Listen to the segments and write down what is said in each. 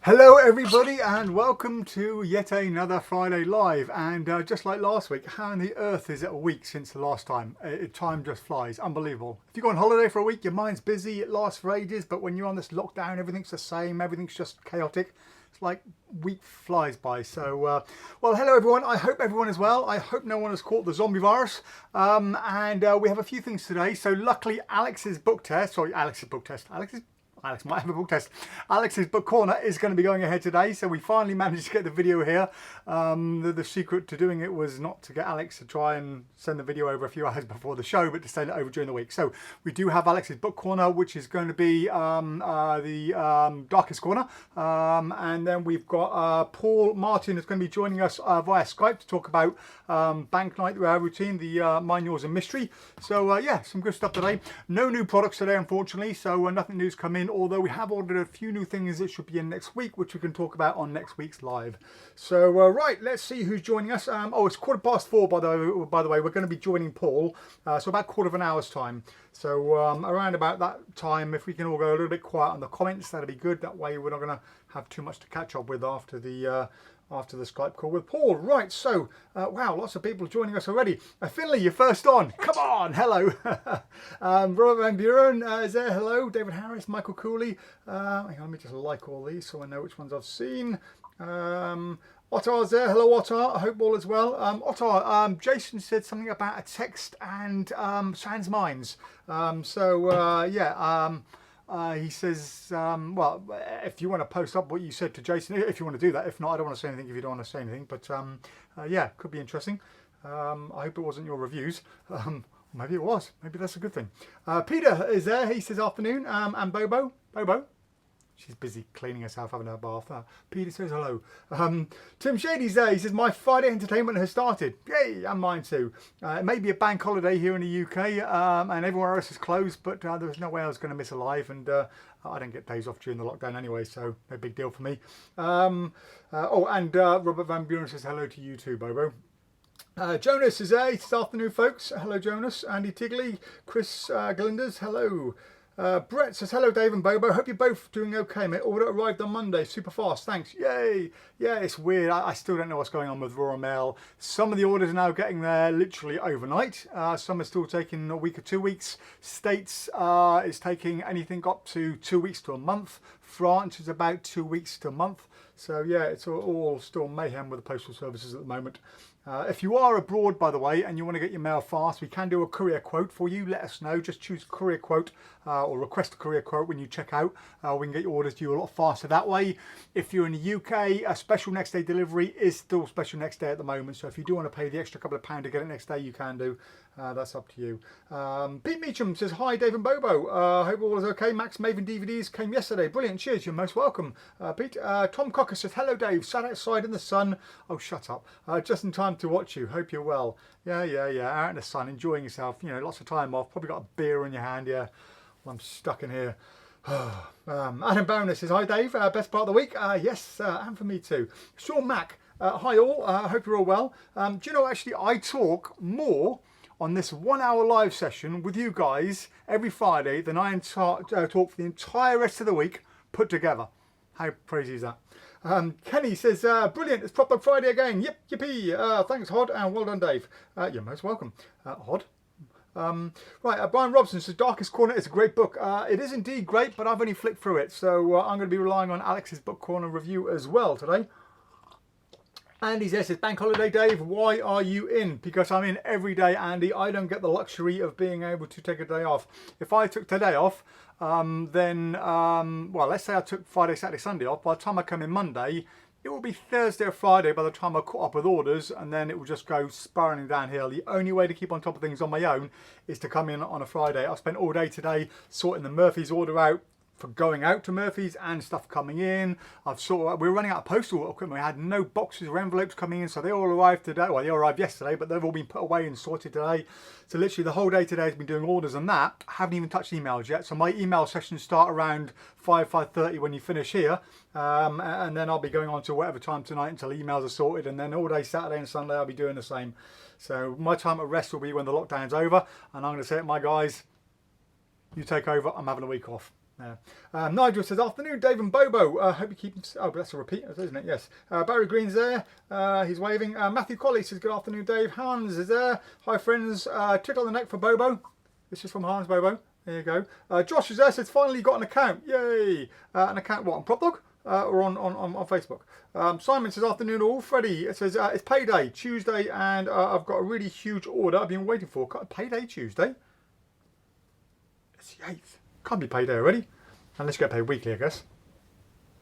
Hello everybody and welcome to yet another Friday Live, and just like last week, how on the earth is it a week since the last time? Time just flies, unbelievable. If you go on holiday for a week, your mind's busy, it lasts for ages, but when you're on this lockdown, everything's the same, everything's just chaotic. It's like week flies by. So, well, hello everyone, I hope everyone is well. I hope no one has caught the zombie virus, and we have a few things today. So luckily Alex's book test, Alex might have a book test. Alex's book corner is going to be going ahead today, so we finally managed to get the video here. The secret to doing it was not to get Alex to try and send the video over a few hours before the show, but to send it over during the week. So we do have Alex's book corner, which is going to be the darkest corner, and then we've got Paul Martin is going to be joining us via Skype to talk about bank night routine, the Mine, Yours and Mystery. So yeah, some good stuff today. No new products today, unfortunately, so nothing new's come in. Although we have ordered a few new things that should be in next week, which we can talk about on next week's live. So right, let's see who's joining us. Oh, it's 4:15 by the way. We're going to be joining Paul, so about quarter of an hour's time. So around about that time, if we can all go a little bit quiet on the comments, that'd be good. That way we're not going to have too much to catch up with after the Skype call with Paul. Right, so, wow, lots of people joining us already. Finley, you're first on. Come on, hello. Robert Van Buren is there, hello. David Harris, Michael Cooley. Hang on, let me just like all these so I know which ones I've seen. Ottar's there, hello Ottar, I hope all is well. Ottar, Jason said something about a text and Sans Mines. He says, well, if you want to post up what you said to Jason, if you want to do that. If not, I don't want to say anything if you don't want to say anything. But yeah, could be interesting. I hope it wasn't your reviews. Maybe it was. Maybe that's a good thing. Peter is there. He says afternoon. And Bobo. She's busy cleaning herself, having her bath. Peter says hello. Tim Shady's there. He says, my Friday entertainment has started. Yay, and mine too. It may be a bank holiday here in the UK, and everywhere else is closed, but there was no way I was going to miss a live, and I don't get days off during the lockdown anyway, so no big deal for me. Robert Van Buren says hello to you too, Bobo. Jonas is there this afternoon, folks. Hello, Jonas. Andy Tigley, Chris Glinders, hello. Brett says, hello Dave and Bobo, hope you're both doing okay, mate. Order arrived on Monday, super fast, thanks. Yay. Yeah, it's weird. I still don't know what's going on with Royal Mail. Some of the orders are now getting there literally overnight. Some are still taking a week or 2 weeks. States is taking anything up to 2 weeks to a month. France is about 2 weeks to a month. So yeah, it's all still mayhem with the postal services at the moment. If you are abroad, by the way, and you want to get your mail fast, we can do a courier quote for you. Let us know. Just choose courier quote or request a courier quote when you check out. We can get your orders to you a lot faster that way. If you're in the UK, a special next day delivery is still special next day at the moment. So if you do want to pay the extra couple of pounds to get it next day, you can do. That's up to you. Pete Meacham says, hi Dave and Bobo. Hope all is okay. Max Maven DVDs came yesterday. Brilliant. Cheers. You're most welcome. Pete. Tom Cocker says, hello Dave. Sat outside in the sun. Oh, shut up. Just in time to watch you. Hope you're well. Yeah. Out in the sun, enjoying yourself. You know, lots of time off. Probably got a beer in your hand. Yeah. Well, I'm stuck in here. Adam Bowness says, hi Dave. Best part of the week. Yes, and for me too. Sean Mack. Hi all. Hope you're all well. Do you know, actually, I talk more on this 1 hour live session with you guys every Friday than I talk for the entire rest of the week put together. How crazy is that? Kenny says, brilliant, it's PropDog Friday again. Yep, yippee. Thanks, Hod, and well done, Dave. You're most welcome. Hod. Right, Brian Robson says, Darkest Corner is a great book. It is indeed great, but I've only flicked through it, so I'm going to be relying on Alex's book corner review as well today. Andy says, bank holiday Dave, why are you in? Because I'm in every day, Andy. I don't get the luxury of being able to take a day off. If I took today off, well, let's say I took Friday, Saturday, Sunday off. By the time I come in Monday, it will be Thursday or Friday by the time I caught up with orders, and then it will just go spiraling downhill. The only way to keep on top of things on my own is to come in on a Friday. I've spent all day today sorting the Murphy's order out for going out to Murphy's and stuff coming in. We're running out of postal equipment. We had no boxes or envelopes coming in, so they all arrived today. Well, they all arrived yesterday, but they've all been put away and sorted today. So literally the whole day today has been doing orders and that. I haven't even touched emails yet. So my email sessions start around 5:30 when you finish here, and then I'll be going on to whatever time tonight until emails are sorted, and then all day Saturday and Sunday I'll be doing the same. So my time at rest will be when the lockdown's over, and I'm going to say it, my guys, you take over. I'm having a week off. Nigel says, afternoon, Dave and Bobo. Hope you keep... Oh, that's a repeat, isn't it? Yes. Barry Green's there. He's waving. Matthew Colley says, good afternoon, Dave. Hans is there. Hi, friends. Tickle on the neck for Bobo. This is from Hans Bobo. There you go. Josh is there. Says, finally got an account. Yay. An account, what, on PropDog? Or on Facebook. Simon says, afternoon all. Freddie, it says, it's payday, Tuesday, and I've got a really huge order I've been waiting for. Payday Tuesday? It's the 8th. Can't be payday already. Unless you get paid weekly, I guess.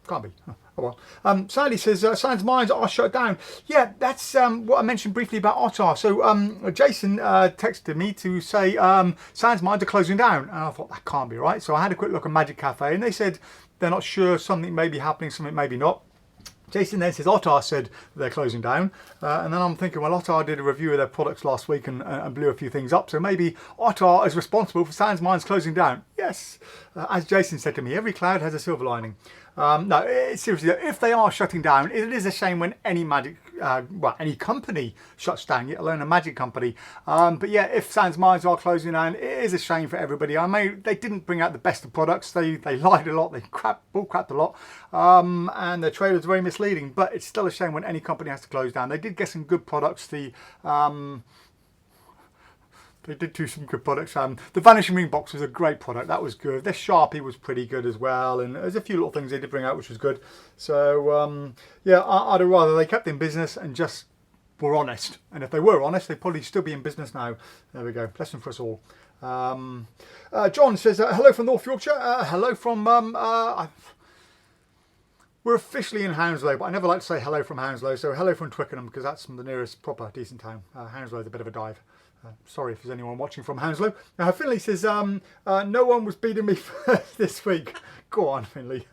Can't be. Oh well. Sandy says, Sans mines are shut down. Yeah, that's what I mentioned briefly about Ottawa. So Jason texted me to say Sans mines are closing down. And I thought, that can't be right. So I had a quick look at Magic Cafe and they said they're not sure, something may be happening, something maybe not. Jason then says Ottawa said they're closing down, and then I'm thinking, well, Ottawa did a review of their products last week and blew a few things up, so maybe Ottawa is responsible for Sans mines closing down. Yes, as Jason said to me, every cloud has a silver lining. No, seriously, if they are shutting down, it is a shame when any magic, any company shuts down, let alone a magic company. But yeah, if Sans mines are closing down, it is a shame for everybody. They didn't bring out the best of products. They lied a lot. They bull-crapped a lot, and their trade was very misleading. But it's still a shame when any company has to close down. They did get some good products. They did do some good products. The Vanishing Ring box was a great product. That was good. Their Sharpie was pretty good as well. And there's a few little things they did bring out which was good. So, yeah, I'd have rather they kept in business and just were honest. And if they were honest, they'd probably still be in business now. There we go. Lesson for us all. John says, hello from North Yorkshire. Hello from... we're officially in Hounslow, but I never like to say hello from Hounslow. So hello from Twickenham, because that's the nearest proper decent town. Hounslow is a bit of a dive. Sorry if there's anyone watching from Hounslow. Finley says, no one was beating me this week. Go on, Finley.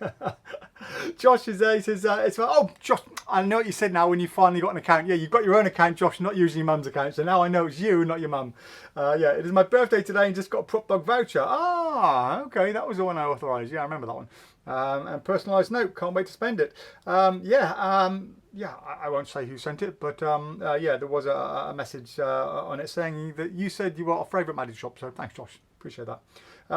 Josh is there. He says, oh, Josh, I know what you said now when you finally got an account. Yeah, you've got your own account, Josh, not using your mum's account. So now I know it's you, not your mum. Yeah, it is my birthday today and just got a PropDog voucher. Ah, okay, that was the one I authorised. Yeah, I remember that one. And personalised note, can't wait to spend it. Yeah, I won't say who sent it, but yeah, there was a message on it saying that you said you were our favourite magic shop, so thanks, Josh. Appreciate that.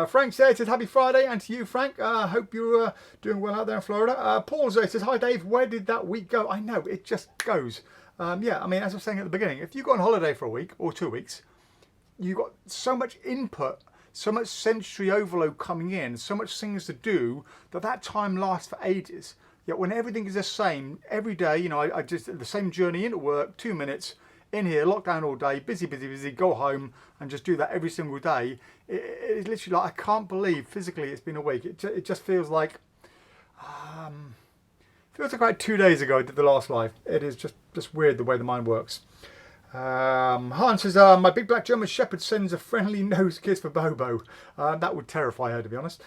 Frank says, happy Friday, and to you, Frank. Hope you're doing well out there in Florida. Paul says, hi, Dave, where did that week go? I know, it just goes. Yeah, I mean, as I was saying at the beginning, if you go on holiday for a week or 2 weeks, you've got so much input, so much sensory overload coming in, so much things to do, that time lasts for ages. Yet when everything is the same every day, you know, I just the same journey into work, 2 minutes, in here, lockdown all day, busy, go home and just do that every single day. It's literally like, I can't believe physically it's been a week. It just feels like, about 2 days ago I did the last live. It is just weird the way the mind works. Hans says, my big black German Shepherd sends a friendly nose kiss for Bobo. That would terrify her, to be honest.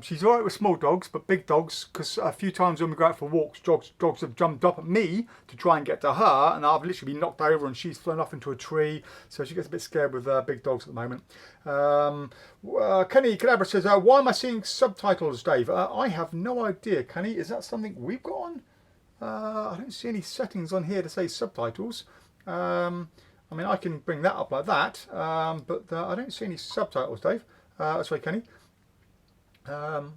She's alright with small dogs, but big dogs, because a few times when we go out for walks, dogs have jumped up at me to try and get to her, and I've literally been knocked over and she's flown off into a tree, so she gets a bit scared with big dogs at the moment. Kenny Cadabra says, why am I seeing subtitles, Dave? I have no idea, Kenny. Is that something we've got on? I don't see any settings on here to say subtitles. I mean, I can bring that up like that, but I don't see any subtitles, Dave. Sorry, Kenny. No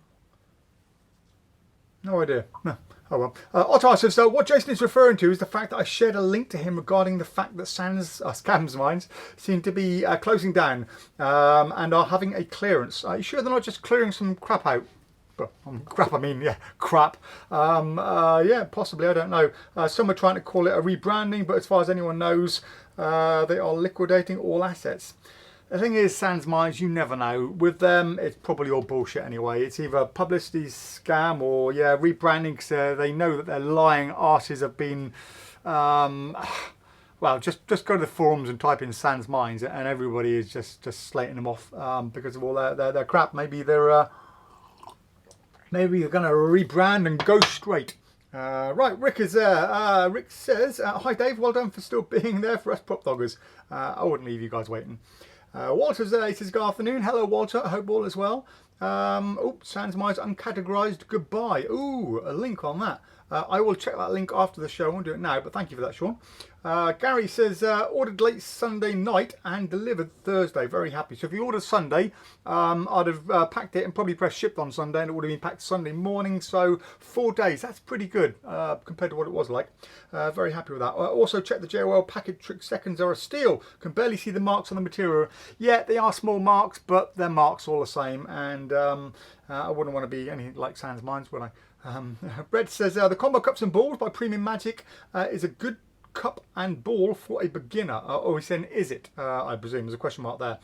idea. No. Oh well. Otar says, what Jason is referring to is the fact that I shared a link to him regarding the fact that Scams mines seem to be closing down and are having a clearance. Are you sure they're not just clearing some crap out? Crap, I mean, yeah, crap. Yeah, possibly, I don't know. Some are trying to call it a rebranding, but as far as anyone knows, they are liquidating all assets. The thing is, Sans mines, you never know. With them, it's probably all bullshit anyway. It's either a publicity scam or, yeah, rebranding, because they know that their lying arses have been... well, just go to the forums and type in Sans mines, and everybody is just slating them off because of all their crap. Maybe they're going to rebrand and go straight. Right, Rick is there. Rick says, hi Dave, well done for still being there for us PropDoggers. I wouldn't leave you guys waiting. Walter's there, he says, good afternoon. Hello Walter, I hope all is well. Sans mines uncategorized, goodbye. Ooh, a link on that. I will check that link after the show. I won't do it now, but thank you for that, Sean. Gary says, ordered late Sunday night and delivered Thursday. Very happy. So if you ordered Sunday, I'd have packed it and probably pressed shipped on Sunday, and it would have been packed Sunday morning. So 4 days. That's pretty good compared to what it was like. Very happy with that. Also check the JOL package trick seconds are a steal. Can barely see the marks on the material. Yeah, they are small marks, but they're marks all the same. And I wouldn't want to be anything like Sans Mines, would I? Brett says the combo cups and balls by Premium Magic is a good cup and ball for a beginner. Oh, he's saying, is it? I presume there's a question mark there.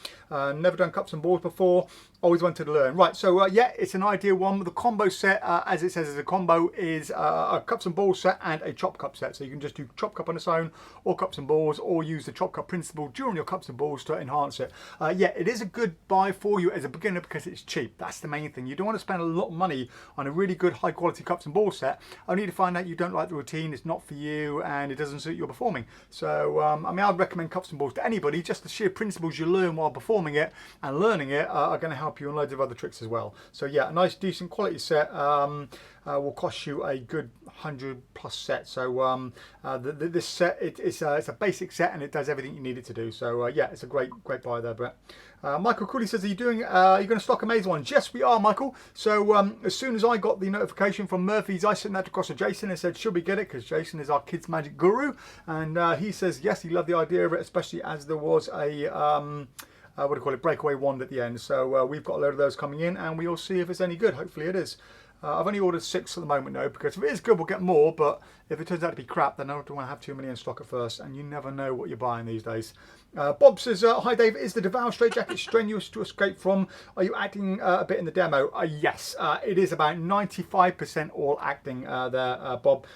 Never done cups and balls before. Always wanted to learn. Right, so yeah, it's an ideal one. The combo set, as it says as a combo, is a cups and balls set and a chop cup set. So you can just do chop cup on its own, or cups and balls, or use the chop cup principle during your cups and balls to enhance it. Yeah, it is a good buy for you as a beginner because it's cheap. That's the main thing. You don't want to spend a lot of money on a really good high quality cups and balls set, only to find out you don't like the routine, it's not for you, and it doesn't suit your performing. So I mean, I'd recommend cups and balls to anybody. Just the sheer principles you learn while performing it and learning it are going to help you on loads of other tricks as well. So yeah, a nice decent quality set will cost you a good 100+ set. So this set, it's a basic set and it does everything you need it to do. So yeah, it's a great buy there, Brett. Michael Cooley says, are you going to stock Amazing ones? Yes, we are, Michael. So as soon as I got the notification from Murphy's, I sent that across to Jason and said, should we get it? Because Jason is our kids magic guru, and he says yes, he loved the idea of it, especially as there was a what do you call it, breakaway wand at the end. So we've got a load of those coming in, and we'll see if it's any good. Hopefully it is. I've only ordered 6 at the moment though, because if it is good we'll get more, but if it turns out to be crap then I don't want to have too many in stock at first, and you never know what you're buying these days. Bob says, hi Dave, is the Devour straitjacket strenuous to escape from? Are you acting a bit in the demo? Yes, it is about 95% all acting there, Bob.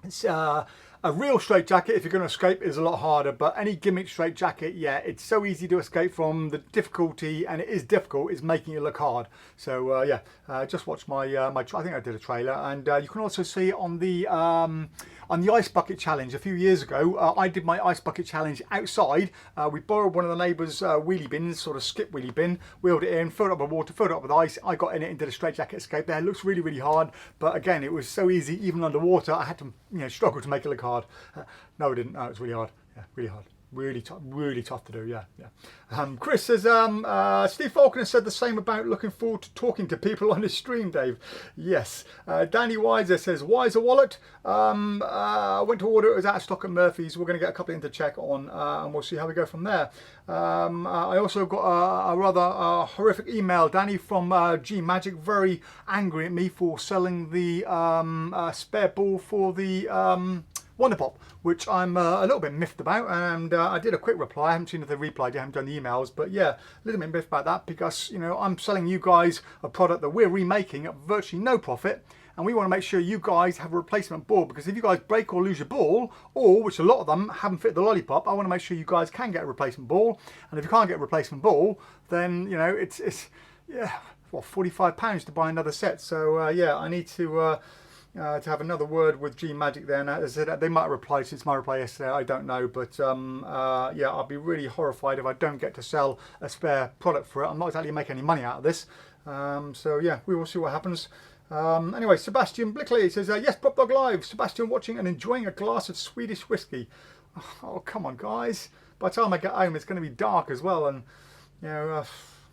It's a real straitjacket, if you're going to escape, is a lot harder, but any gimmick straitjacket, yeah, it's so easy to escape from. The difficulty, and it is difficult, is making it look hard. So yeah, just watch my I think I did a trailer, and you can also see on the ice bucket challenge a few years ago. I did my ice bucket challenge outside. We borrowed one of the neighbours' wheelie bins, sort of skip wheelie bin, wheeled it in, filled it up with water, filled it up with ice. I got in it and did a straitjacket escape there. It looks really hard, but again, it was so easy even underwater. I had to struggle to make it look hard. No, it didn't. No, it was really hard. Yeah, really hard. Really tough to do. Yeah. Chris says, Steve Falconer said the same about looking forward to talking to people on his stream, Dave. Yes. Danny Weiser says, Weiser wallet. I went to order, it was out of stock at Murphy's. We're going to get a couple in to check on, and we'll see how we go from there. I also got a rather horrific email, Danny, from G Magic, very angry at me for selling the spare ball for the Wonder Pop, which I'm a little bit miffed about, and I did a quick reply. I haven't seen if they replied, I haven't done the emails, but yeah, a little bit miffed about that, because I'm selling you guys a product that we're remaking at virtually no profit, and we want to make sure you guys have a replacement ball, because if you guys break or lose your ball, or which a lot of them haven't fit the lollipop, I want to make sure you guys can get a replacement ball. And if you can't get a replacement ball, then it's yeah, what, £45 to buy another set. So yeah, I need to have another word with G Magic there. Now, as I said, they might have replied since my reply yesterday, I don't know, but yeah, I'll be really horrified if I don't get to sell a spare product for it. I'm not exactly making any money out of this, so yeah, we will see what happens. Anyway, Sebastian Blickley says, yes, PropDog Live. Sebastian watching and enjoying a glass of Swedish whiskey. Oh, come on, guys. By the time I get home, it's going to be dark as well, and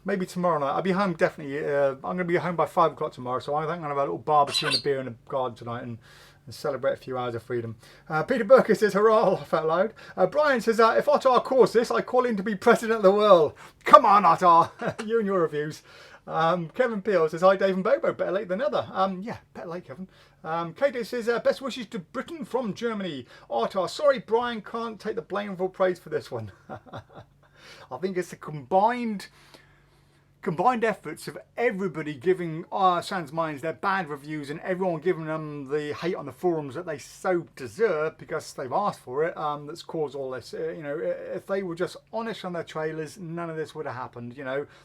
maybe tomorrow night. I'll be home definitely. I'm going to be home by 5 o'clock tomorrow, so I think I'm going to have a little barbecue and a beer in the garden tonight and celebrate a few hours of freedom. Peter Burker says, hurrah, laugh out loud. Brian says, if Ottar calls this, I call him to be president of the world. Come on, Ottar. You and your reviews. Kevin Peel says, hi Dave and Bobo, better late than never. Yeah, better late, Kevin. Kato says, best wishes to Britain from Germany. Ottar, sorry Brian can't take the blame for praise for this one. I think it's a combined efforts of everybody giving Sans Mines their bad reviews, and everyone giving them the hate on the forums that they so deserve because they've asked for it, that's caused all this. If they were just honest on their trailers, none of this would have happened.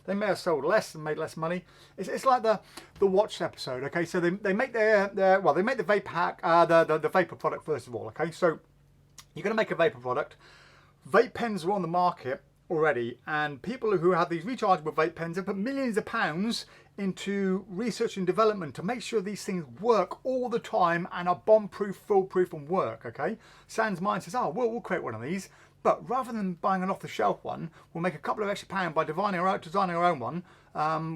They may have sold less and made less money. It's like the watch episode. Okay, so they make they make the vape pack, the vapor product first of all. Okay, so you're going to make a vapor product. Vape pens are on the market already, and people who have these rechargeable vape pens have put millions of pounds into research and development to make sure these things work all the time and are bomb-proof, foolproof, and work. Okay, Sans Mind says, oh, we'll create one of these, but rather than buying an off-the-shelf one, we'll make a couple of extra pounds by designing our own one.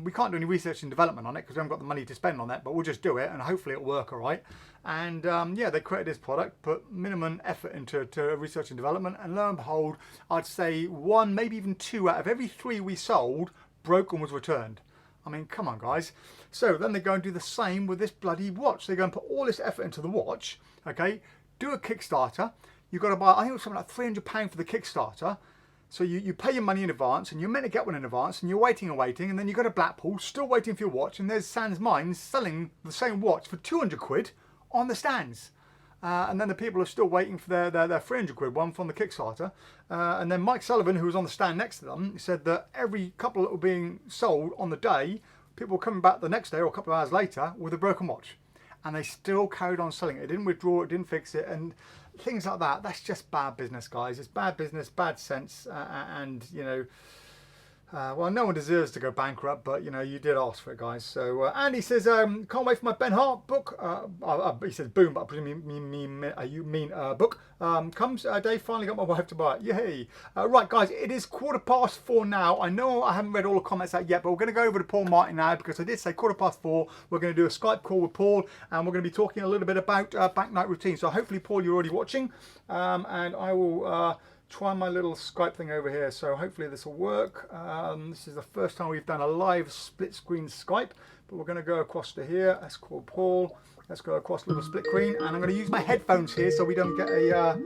We can't do any research and development on it because we haven't got the money to spend on that, but we'll just do it and hopefully it'll work all right. And yeah, they created this product, put minimum effort into research and development, and lo and behold, I'd say 1, maybe even 2 out of every 3 we sold broke and was returned. I mean, come on, guys. So then they go and do the same with this bloody watch. They go and put all this effort into the watch, okay, do a Kickstarter. You've got to buy, I think it was something like £300 for the Kickstarter. So you pay your money in advance, and you're meant to get one in advance, and you're waiting and waiting, and then you go to Blackpool, still waiting for your watch, and there's Sans Mind selling the same watch for 200 quid on the stands. And then the people are still waiting for their 300 quid one from the Kickstarter. And then Mike Sullivan, who was on the stand next to them, said that every couple that were being sold on the day, people were coming back the next day or a couple of hours later with a broken watch. And they still carried on selling it. It didn't withdraw, it didn't fix it, and things like that. That's just bad business, guys. It's bad business, bad sense, and you know, well, no one deserves to go bankrupt, but you know, you did ask for it, guys. So Andy says, can't wait for my Ben Hart book. He says boom, but I presume you mean book. Comes. Dave finally got my wife to buy it. Yay. Right, guys, it is 4:15 now. I know I haven't read all the comments out yet, but we're going to go over to Paul Martin now, because I did say 4:15. We're going to do a Skype call with Paul, and we're going to be talking a little bit about back night routine. So hopefully, Paul, you're already watching, and I will try my little Skype thing over here, so hopefully this will work. This is the first time we've done a live split screen Skype, but we're going to go across to here. Let's call Paul. Let's go across a little split screen, and I'm going to use my headphones here so we don't get a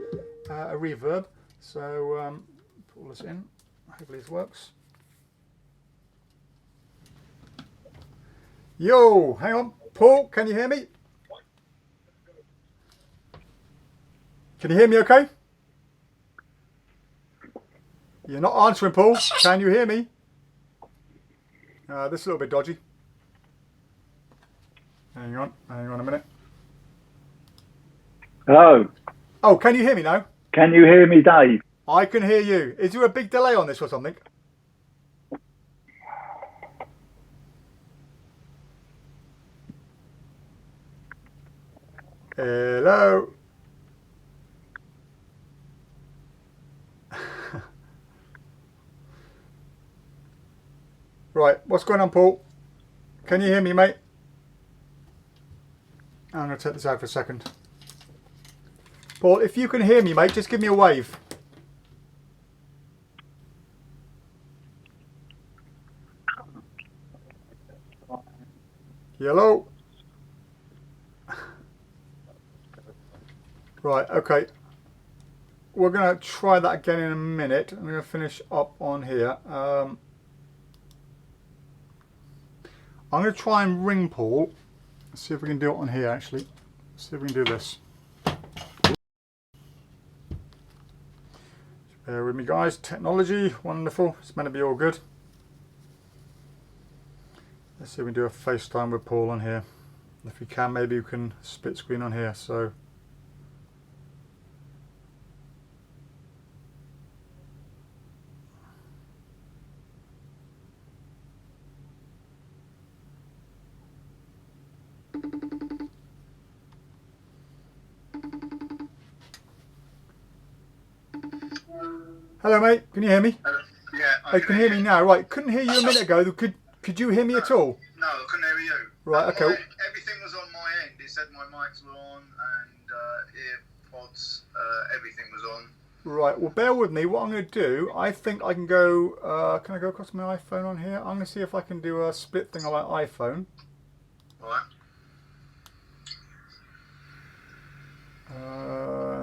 reverb. So pull this in. Hopefully this works. Yo, hang on, Paul, can you hear me? Can you hear me okay? You're not answering, Paul. Can you hear me? This is a little bit dodgy. Hang on a minute. Hello. Oh, can you hear me now? Can you hear me, Dave? I can hear you. Is there a big delay on this or something? Hello. Right, what's going on, Paul? Can you hear me, mate? I'm going to take this out for a second. Paul, if you can hear me, mate, just give me a wave. Hello? Right, okay. We're going to try that again in a minute. I'm going to finish up on here. I'm going to try and ring Paul. Let's see if we can do it on here, actually. Let's see if we can do this. Bear with me, guys. Technology, wonderful. It's meant to be all good. Let's see if we can do a FaceTime with Paul on here. If we can, maybe we can split screen on here. So. Hello, mate. Can you hear me? Yeah, I can hear me now. Right, couldn't hear you a minute ago. Could you hear me at all? No, I couldn't hear you. Right, okay. Everything was on my end. It said my mics were on and earpods, everything was on. Right, well, bear with me. What I'm going to do, I think I can go, can I go across my iPhone on here? I'm going to see if I can do a split thing on my iPhone. Right.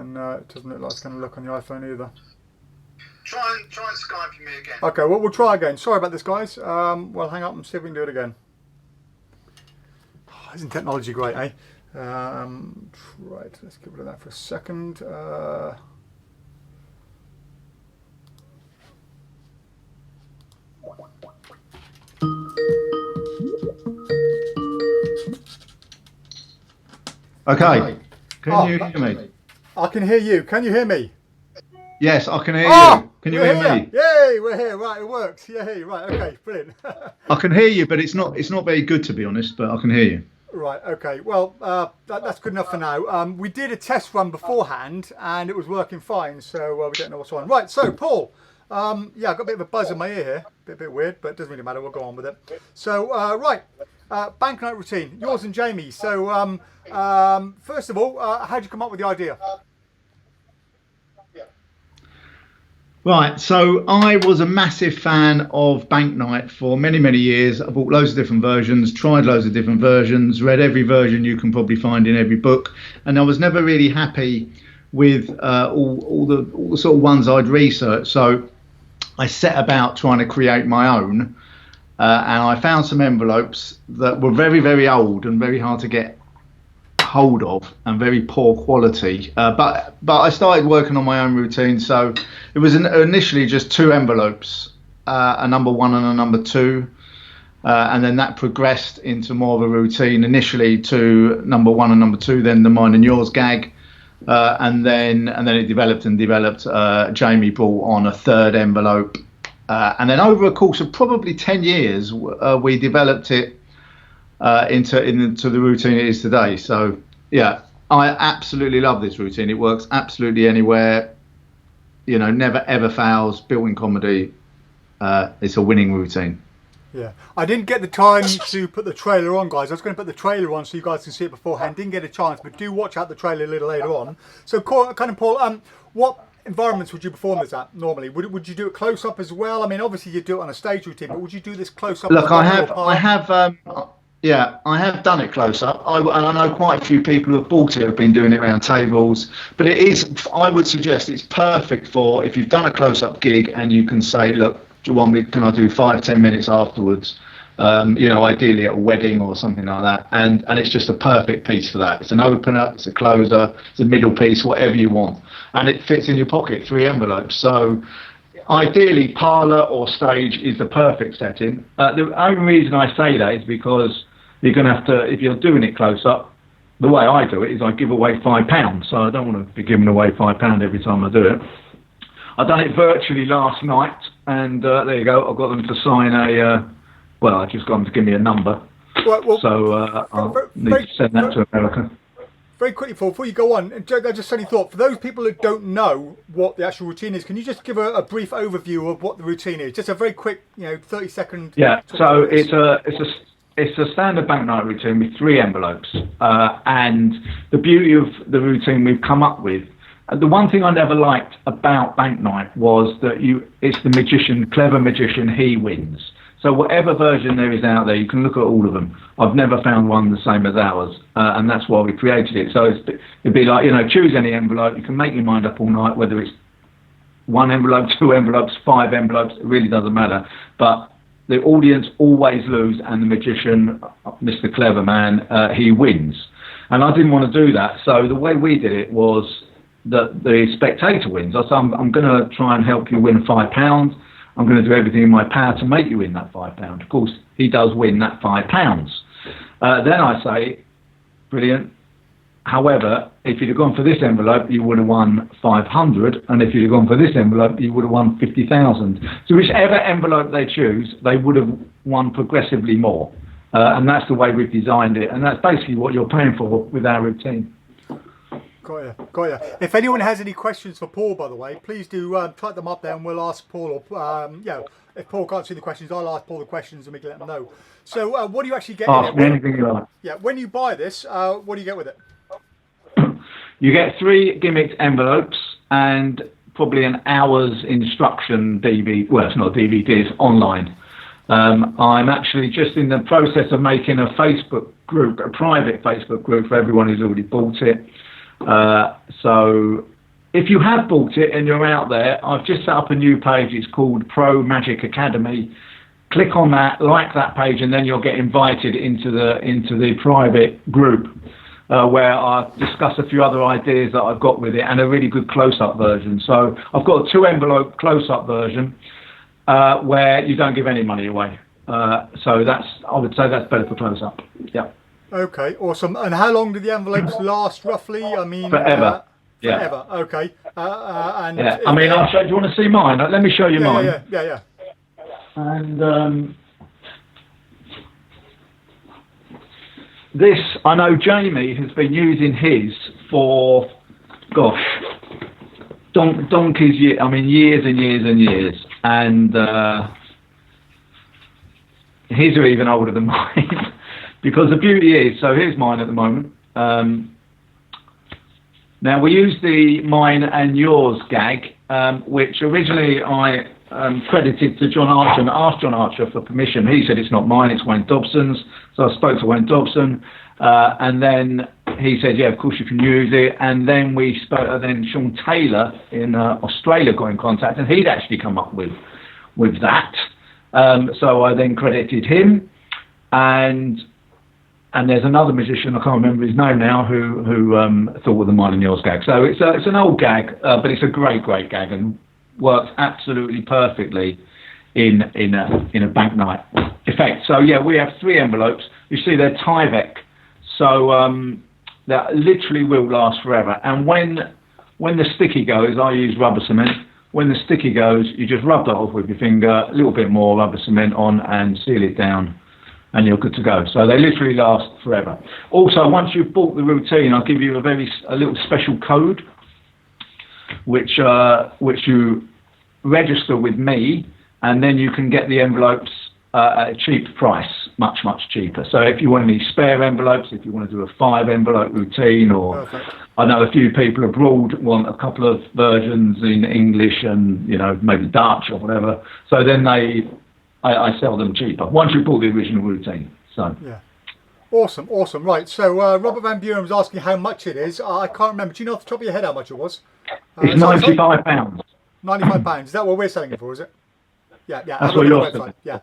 No, it doesn't look like it's going to look on the iPhone either. Try and Skype me again. Okay, well, we'll try again. Sorry about this, guys. Well, hang up and see if we can do it again. Oh, isn't technology great, eh? Right, let's get rid of that for a second. Okay. Can you hear me? I can hear you. Can you hear me? Yes, I can hear you. Can you hear me? Yay! Yay, we're here. Right, it works. Yay, right, okay, brilliant. I can hear you, but it's not very good, to be honest. But I can hear you. Right, okay. Well, that's good enough for now. We did a test run beforehand, and it was working fine. So we don't know what's on. Right. So Paul, yeah, I've got a bit of a buzz in my ear here. A bit weird, but it doesn't really matter. We'll go on with it. So right, banknote routine. Yours and Jamie. So first of all, how did you come up with the idea? Right, so I was a massive fan of Banknight for many, many years. I bought loads of different versions, tried loads of different versions, read every version you can probably find in every book, and I was never really happy with all the sort of ones I'd researched. So I set about trying to create my own, and I found some envelopes that were very, very old and very hard to get hold of and very poor quality, but I started working on my own routine. So it was initially just two envelopes, a number 1 and a number 2, and then that progressed into more of a routine, initially to number 1 and number 2, then the mine and yours gag, and then it developed. Jamie brought on a third envelope, and then over a course of probably 10 years we developed it into the routine it is today. So yeah, I absolutely love this routine. It works absolutely anywhere, never ever fails. Built-in comedy. It's a winning routine. Yeah, I didn't get the time to put the trailer on, guys. I was going to put the trailer on so you guys can see it beforehand. Didn't get a chance, but do watch out the trailer a little later on. So kind of Paul, what environments would you perform this at normally? Would you do it close up as well? I mean, obviously you do it on a stage routine, but would you do this close up? Look, I have. Yeah, I have done it close up. And I know quite a few people who have bought it have been doing it around tables. But it is, I would suggest it's perfect for if you've done a close up gig and you can say, look, do you want me, can I do 5-10 minutes afterwards? Ideally at a wedding or something like that. And it's just a perfect piece for that. It's an opener, it's a closer, it's a middle piece, whatever you want. And it fits in your pocket, 3 envelopes. So ideally, parlour or stage is the perfect setting. The only reason I say that is because you're going to have to, if you're doing it close up, the way I do it is I give away £5. So I don't want to be giving away £5 every time I do it. I've done it virtually last night, and there you go. I've got them to sign I just got them to give me a number. Well, so I'll need to send that to America. Very quickly, Paul, before you go on, I just suddenly thought, for those people that don't know what the actual routine is, can you just give a brief overview of what the routine is? Just a very quick, 30-second. Yeah, so it's a standard banknight routine with 3 envelopes, and the beauty of the routine we've come up with. The one thing I never liked about banknight was that it's the magician, clever magician, he wins. So whatever version there is out there, you can look at all of them. I've never found one the same as ours, and that's why we created it. So it'd be like, choose any envelope. You can make your mind up all night, whether it's 1 envelope, 2 envelopes, 5 envelopes. It really doesn't matter. But the audience always lose, and the magician, Mr. Clever Man, he wins. And I didn't want to do that. So the way we did it was that the spectator wins. I said, I'm going to try and help you win £5. I'm going to do everything in my power to make you win that £5. Of course, he does win that £5. Then I say, brilliant. However, if you'd have gone for this envelope, you would have won 500, and if you'd have gone for this envelope, you would have won 50,000. So whichever envelope they choose, they would have won progressively more, and that's the way we've designed it, and that's basically what you're paying for with our routine. Got you. If anyone has any questions for Paul, by the way, please do type them up there, and we'll ask Paul. Or if Paul can't see the questions, I'll ask Paul the questions, and we can let them know. So, what do you actually get? Ask me anything you like. Yeah, when you buy this, what do you get with it? You get 3 gimmicked envelopes and probably an hour's instruction DVD. Well, it's not DVD, it's online. I'm actually just in the process of making a Facebook group, a private Facebook group for everyone who's already bought it. So if you have bought it and you're out there, I've just set up a new page. It's called Pro Magic Academy. Click on that, like that page, and then you'll get invited into the private group where I discuss a few other ideas that I've got with it and a really good close-up version. So I've got a 2-envelope close-up version where you don't give any money away. So I would say that's better for close-up. Yeah. Okay, awesome. And how long do the envelopes last, roughly? I mean, forever. Yeah. Forever. Okay. And Yeah. I mean, I'll show. Do you want to see mine? Let me show you mine. Yeah. And this, I know Jamie has been using his for, gosh, donkey's years. I mean, years and years and years. And his are even older than mine. Because the beauty is, so here's mine at the moment. Now we use the mine and yours gag, which originally I credited to John Archer and asked John Archer for permission. He said it's not mine, it's Wayne Dobson's. So I spoke to Wayne Dobson, and then he said, yeah, of course you can use it. And then we spoke. And then Sean Taylor in Australia got in contact, and he'd actually come up with that. So I then credited him, and there's another magician, I can't remember his name now, who thought of the mine and yours gag. So it's an old gag, but it's a great gag and works absolutely perfectly in a bank night effect. So yeah, we have 3 envelopes. You see they're Tyvek, so that literally will last forever. And when the sticky goes, I use rubber cement. When the sticky goes, you just rub that off with your finger, a little bit more rubber cement on, and seal it down, and you're good to go. So they literally last forever. Also, once you've bought the routine, I'll give you a little special code, which you register with me, and then you can get the envelopes at a cheap price, much cheaper. So if you want any spare envelopes, if you want to do a 5 envelope routine, or Perfect. I know a few people abroad want a couple of versions in English and maybe Dutch or whatever. So then I sell them cheaper once you bought the original routine. So yeah, awesome. Right, so Robert Van Buren was asking how much it is. I can't remember. Do you know off the top of your head how much it was? it's £95. £95. Is that what we're selling it for? Is it? Yeah. That's what you're selling. Yeah.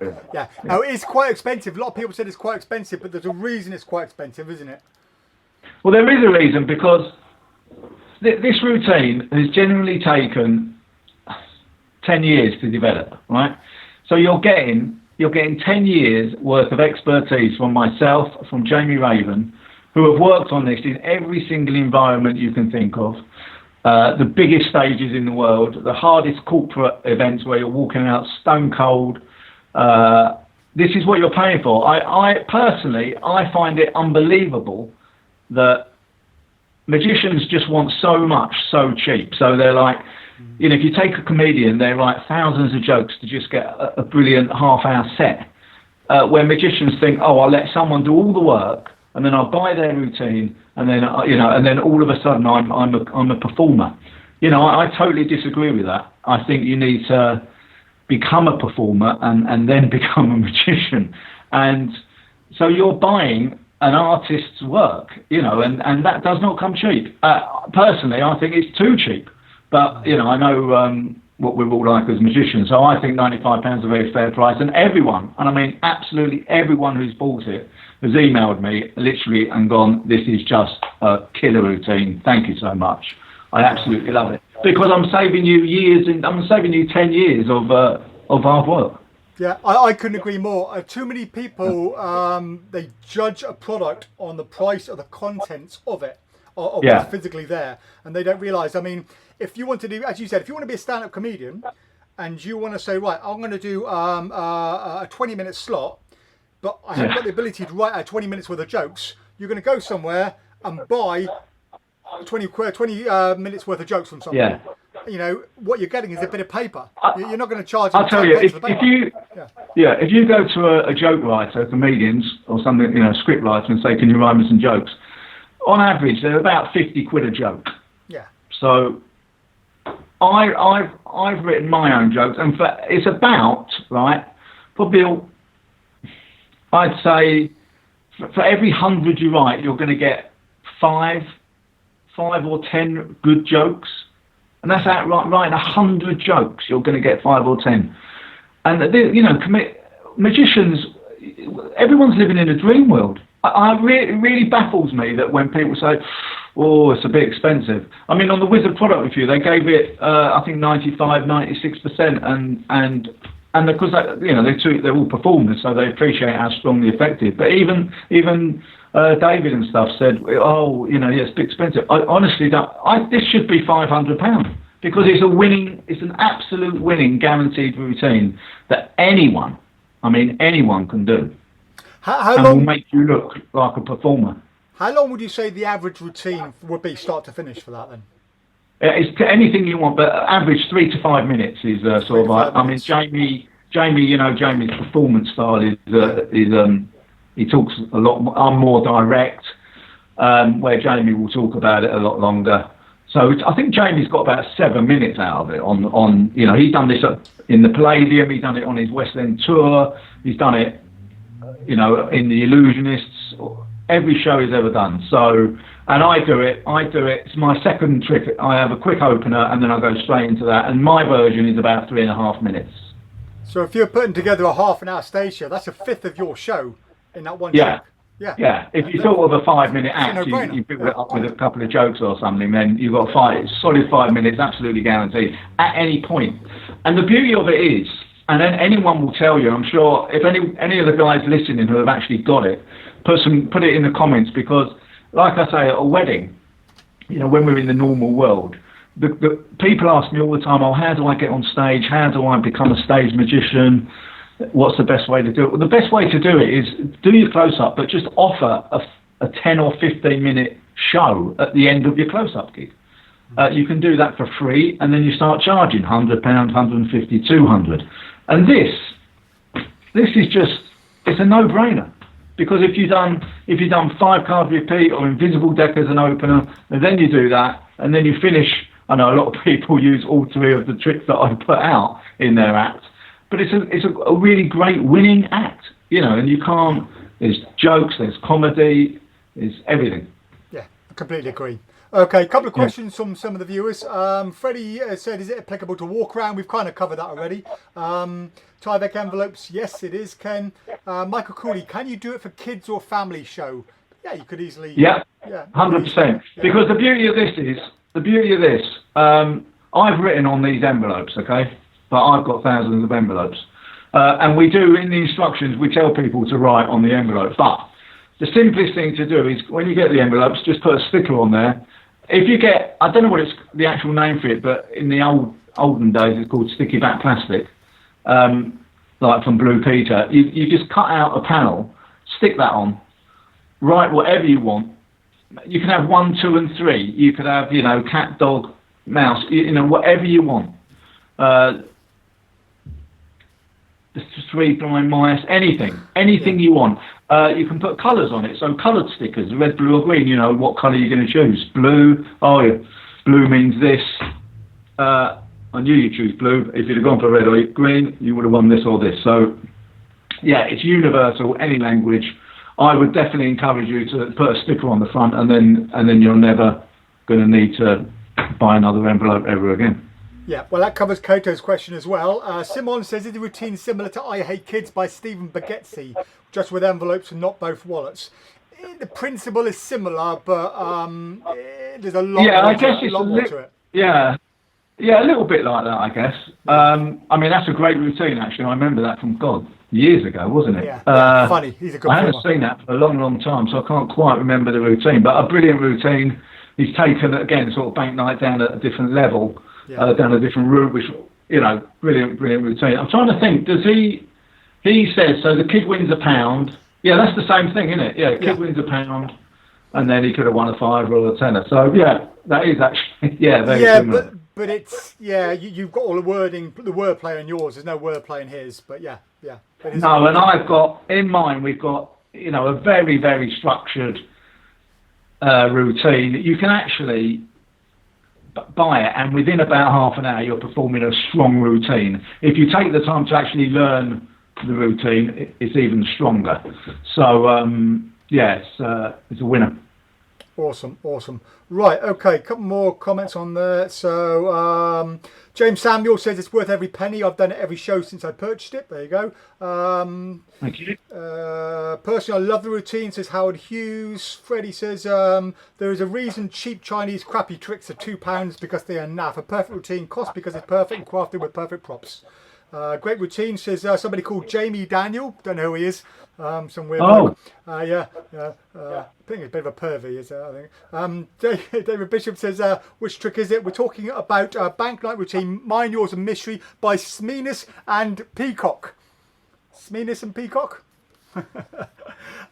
Now it is quite expensive. A lot of people said it's quite expensive, but there's a reason it's quite expensive, isn't it? Well, there is a reason, because this routine has generally taken 10 years to develop, right? So you're getting 10 years worth of expertise from myself, from Jamie Raven, who have worked on this in every single environment you can think of. The biggest stages in the world, the hardest corporate events where you're walking out stone cold. This is what you're paying for. I personally find it unbelievable that magicians just want so much, so cheap. So they're like, if you take a comedian, they write thousands of jokes to just get a brilliant half-hour set. Where magicians think, I'll let someone do all the work, and then I'll buy their routine, and then and then all of a sudden I'm a performer. I totally disagree with that. I think you need to become a performer and then become a magician. And so you're buying an artist's work, and that does not come cheap. Personally, I think it's too cheap. But, I know what we're all like as magicians. So I think £95 is a very fair price. And everyone, and I mean absolutely everyone who's bought it, has emailed me literally and gone, this is just a killer routine. Thank you so much. I absolutely love it. Because I'm saving you years, and I'm saving you 10 years of hard work. Yeah, I couldn't agree more. Too many people, they judge a product on the price or the contents of it, or what's physically there, and they don't realise. I mean, if you want to do, as you said, if you want to be a stand-up comedian, and you want to say, right, I'm going to do a 20-minute slot, but I haven't got the ability to write out 20 minutes worth of jokes, you're going to go somewhere and buy 20 minutes worth of jokes from somebody. Yeah. What you're getting is a bit of paper. You're not going to charge. I'll tell you, if you go to a joke writer, comedians or something, script writer, and say, can you write me some jokes? On average, they're about 50 quid a joke. Yeah. So I've written my own jokes, and it's about, right, probably, I'd say for every 100 you write, you're going to get 5 or 10 good jokes. And that's out writing 100 jokes, you're going to get 5 or 10. And, magicians, everyone's living in a dream world. It really baffles me that when people say, it's a bit expensive. I mean, on the Wizard product review, they gave it, I think, 95, 96%. And and because they're all performers, so they appreciate how strongly effective. But even David and stuff said, oh, it's expensive. I honestly don't. This should be £500 because it's an absolute winning, guaranteed routine that anyone can do. How and long will make you look like a performer. How long would you say the average routine would be, start to finish, for that then? It's anything you want, but average 3 to 5 minutes is sort of like. I mean, Jamie, Jamie's performance style is he talks a lot. I'm more direct, where Jamie will talk about it a lot longer. So I think Jamie's got about 7 minutes out of it. On he's done this in the Palladium. He's done it on his West End tour. He's done it, in the Illusionists. Every show he's ever done. So, and I do it. It's my second trick. I have a quick opener and then I go straight into that. And my version is about 3.5 minutes. So if you're putting together a half-an-hour stage show, that's a fifth of your show in that one trick. Yeah. If you thought of a 5-minute act, you build it up with a couple of jokes or something, then you've got solid 5 minutes, absolutely guaranteed, at any point. And the beauty of it is, and then anyone will tell you, I'm sure, if any of the guys listening who have actually got it, put it in the comments, because, like I say, at a wedding, when we're in the normal world, the people ask me all the time, oh, how do I get on stage? How do I become a stage magician? What's the best way to do it? Well, the best way to do it is do your close-up, but just offer a 10 or 15-minute show at the end of your close-up gig. You can do that for free, and then you start charging £100, £150, £200. And this is just, it's a no-brainer. Because if you've done 5-card repeat or invisible deck as an opener, and then you do that, and then you finish. I know a lot of people use all 3 of the tricks that I put out in their act, but it's a really great winning act, and you can't. There's jokes, there's comedy, there's everything. Yeah, I completely agree. Okay, a couple of questions from some of the viewers. Freddie said, is it applicable to walk around? We've kind of covered that already. Tyvek envelopes, yes, it is, Ken. Michael Cooley, can you do it for kids or family show? Yeah, you could easily. Yeah, 100%. Because the beauty of this, I've written on these envelopes, okay? But I've got thousands of envelopes. And we do, in the instructions, we tell people to write on the envelope. But the simplest thing to do is, when you get the envelopes, just put a sticker on there. If you get, I don't know what it's the actual name for it, but in the olden days, it's called sticky back plastic. Like from Blue Peter, you just cut out a panel, stick that on, write whatever you want. You can have 1, 2, and 3. You could have, cat, dog, mouse, whatever you want. The 3 blind mice, anything you want. You can put colours on it, so coloured stickers, red, blue, or green. What colour you're going to choose. Blue, blue means this. I knew you'd choose blue. If you'd have gone for red or green, you would have won this or this. So, yeah, it's universal, any language. I would definitely encourage you to put a sticker on the front, and then you're never going to need to buy another envelope ever again. Yeah, well, that covers Koto's question as well. Simon says, is the routine similar to I Hate Kids by Stephen Baghetzi, just with envelopes and not both wallets? The principle is similar, but there's a lot, more to it. Yeah, a little bit like that, I guess. That's a great routine, actually. I remember that from God years ago, wasn't it? Yeah, funny. He's a good I haven't seen that for a long, long time, so I can't quite remember the routine. But a brilliant routine. He's taken, again, sort of bank night down at a different level, down a different route, which, brilliant routine. I'm trying to think, does he says, so the kid wins £1. Yeah, that's the same thing, isn't it? Yeah, kid wins £1, and then he could have won a £5 or a tenner. So, yeah, that is actually, very similar. But it's, you've got all the wordplay in yours. There's no wordplay in his, but yeah. No, and I've got, in mine, we've got, a very, very structured routine. You can actually buy it, and within about half an hour, you're performing a strong routine. If you take the time to actually learn the routine, it's even stronger. So, it's a winner. Awesome. Right, okay, a couple more comments on there. So, James Samuel says it's worth every penny. I've done it every show since I purchased it. There you go. Thank you. Personally, I love the routine, says Howard Hughes. Freddie says, there is a reason cheap Chinese crappy tricks are £2 because they are naff. A perfect routine costs because it's perfect and crafted with perfect props. Great routine, says somebody called Jamie Daniel. Don't know who he is. Some weird Oh. bloke. Yeah. I think it's a bit of a pervy, is it? I think. David Bishop says, which trick is it? We're talking about bank night routine, Mine, Yours and Mystery by Smeanus and Peacock. Smeanus and Peacock?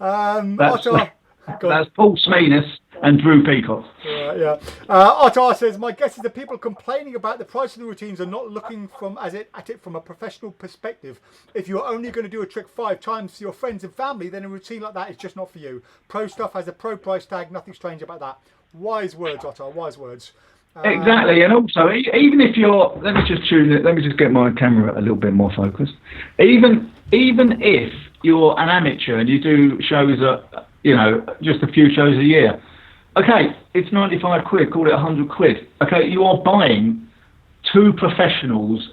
That's Paul Smeanus and Drew Peacock. Yeah. Ottar says, my guess is that people complaining about the price of the routines are not looking at it from a professional perspective. If you're only going to do a trick 5 times for your friends and family, then a routine like that is just not for you. Pro stuff has a pro price tag, nothing strange about that. Wise words, Ottar, wise words. Exactly, and also, even if you're, let me just get my camera a little bit more focused. Even if you're an amateur and you do shows just a few shows a year, okay, it's 95 quid, call it 100 quid. Okay, you are buying 2 professionals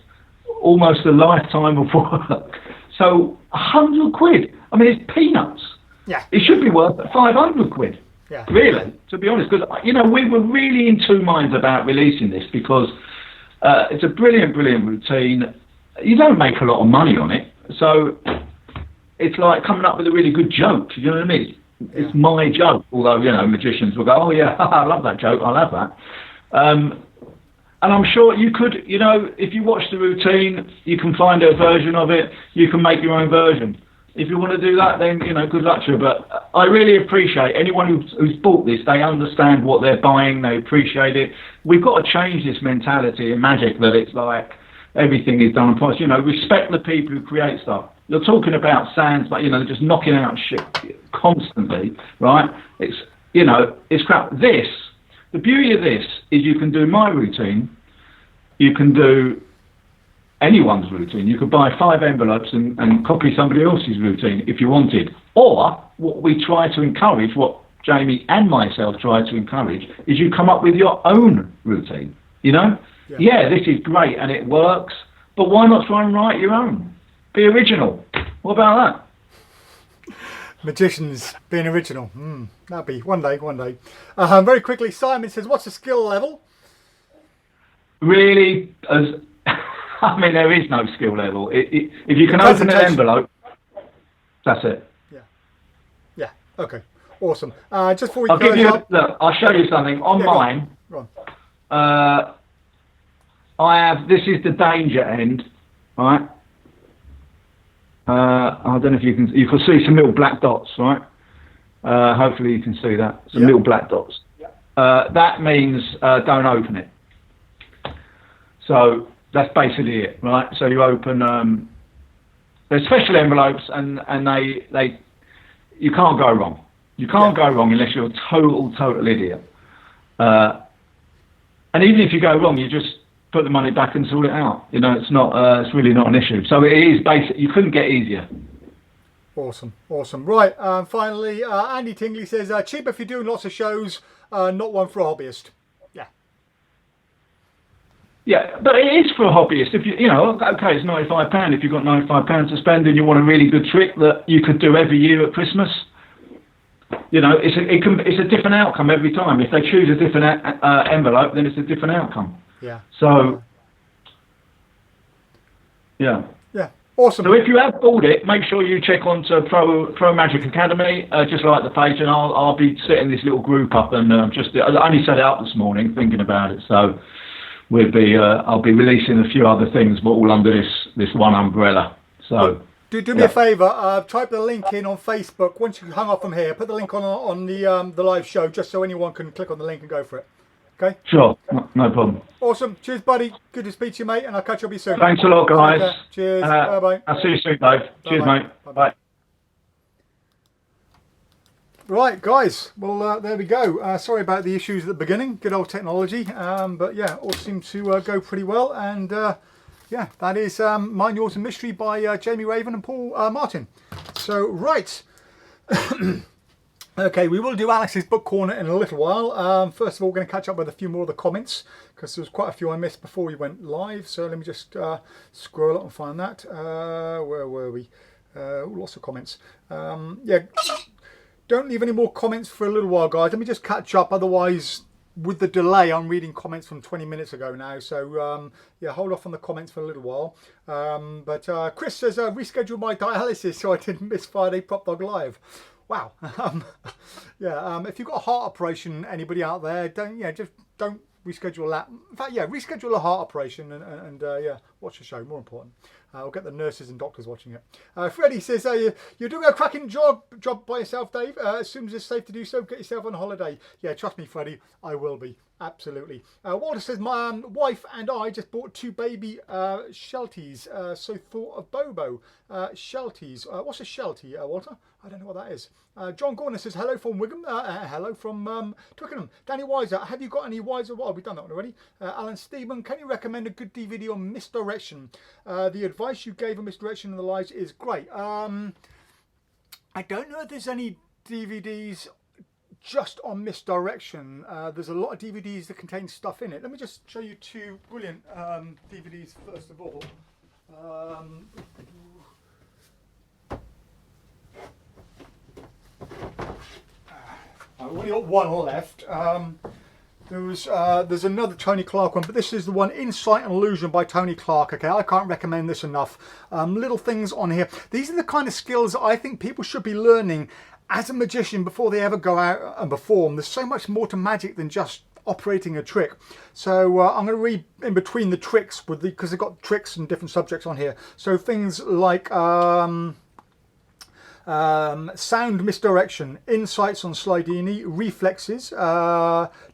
almost a lifetime of work. So 100 quid, I mean, it's peanuts. Yeah. It should be worth 500 quid. Yeah. Really, to be honest, because we were really in 2 minds about releasing this because it's a brilliant routine. You don't make a lot of money on it, so it's like coming up with a really good joke. You know what I mean? It's my joke. Although magicians will go, "Oh yeah, I love that joke. I'll have that." And I'm sure you could, if you watch the routine, you can find a version of it. You can make your own version. If you want to do that, then good luck to you. But I really appreciate anyone who's bought this. They understand what they're buying. They appreciate it. We've got to change this mentality in magic that it's like everything is done on price. Respect the people who create stuff. You're talking about sands, but they're just knocking out shit constantly, right? It's crap. The beauty of this is you can do my routine. You can do anyone's routine. You could buy 5 envelopes and copy somebody else's routine if you wanted. Or what we try to encourage, what Jamie and myself try to encourage, is you come up with your own routine. Yeah, this is great and it works, but why not try and write your own? Be original. What about that? Magicians being original. That'll be one day. Very quickly, Simon says, what's the skill level? Really, there is no skill level. If you can open an envelope, that's it. Yeah. Okay. Awesome. Just before we look, I'll show you something. On mine, go on. this is the danger end, right? I don't know if you can see some little black dots, right? Hopefully you can see that. Some little black dots. That means don't open it. So that's basically it, right? So you open, there's special envelopes and they you can't go wrong. You can't go wrong unless you're a total idiot. And even if you go wrong, you just put the money back and sort it out. It's not. It's really not an issue. So it is basic. You couldn't get easier. Awesome. Right. Finally, Andy Tingley says, cheap if you're doing lots of shows, not one for a hobbyist. Yeah, but it is for a hobbyist. If okay, it's £95. If you've got £95 to spend and you want a really good trick that you could do every year at Christmas, it's a different outcome every time. If they choose a different envelope, then it's a different outcome. Yeah. So, yeah. Awesome. So if you have bought it, make sure you check onto Pro Magic Academy, just like the page, and I'll be setting this little group up, and I only set it up this morning, thinking about it. So I'll be releasing a few other things, but all under this one umbrella. So do me a favour. Type the link in on Facebook. Once you hung up from here, put the link on the live show, just so anyone can click on the link and go for it. Okay. Sure, no problem. Awesome. Cheers, buddy. Good to speak to you, mate, and I'll catch up with you soon. Thanks a lot, guys. Cheers. Bye. I'll see you soon, Dave. Cheers, mate. Bye. Right, guys. Well, there we go. Sorry about the issues at the beginning. Good old technology. But yeah, all seemed to go pretty well. And yeah, that is Mine, Yours and Mystery by Jamie Raven and Paul Martin. So, right. Okay, we will do Alex's book corner in a little while. First of all, we're going to catch up with a few more of the comments because there was quite a few I missed before we went live. So let me just scroll up and find that. Where were we? Lots of comments. Yeah, don't leave any more comments for a little while, guys. Let me just catch up. Otherwise, with the delay, I'm reading comments from 20 minutes ago now. So yeah, hold off on the comments for a little while. But Chris says, reschedule my dialysis so I didn't miss Friday PropDog Live. Wow. Yeah, if you've got a heart operation, anybody out there, just don't reschedule that. In fact, yeah, reschedule a heart operation and yeah, watch the show. More important. We'll get the nurses and doctors watching it. Freddie says, you're doing a cracking job by yourself, Dave. As soon as it's safe to do so, get yourself on holiday. Yeah, trust me, Freddie, I will be. Absolutely. Walter says, my wife and I just bought 2 baby shelties, so thought of Bobo. Shelties. What's a sheltie, Walter? I don't know what that is. John Gorner says, hello from Wigan. Hello from Twickenham. Danny Weiser, have you got any Weiser? Well, we've done that one already. Alan Stephen, can you recommend a good DVD on misdirection? The advice you gave on misdirection in the lives is great. I don't know if there's any DVDs just on misdirection. There's a lot of DVDs that contain stuff in it. Let me just show you 2 brilliant DVDs first of all. I've only got one left. There's another Tony Clark one, but this is the one, Insight and Illusion by Tony Clark. Okay, I can't recommend this enough. Little things on here. These are the kind of skills that I think people should be learning as a magician before they ever go out and perform. There's so much more to magic than just operating a trick. So I'm going to read in between the tricks because they've got tricks and different subjects on here. So things like sound misdirection, insights on slidini, reflexes,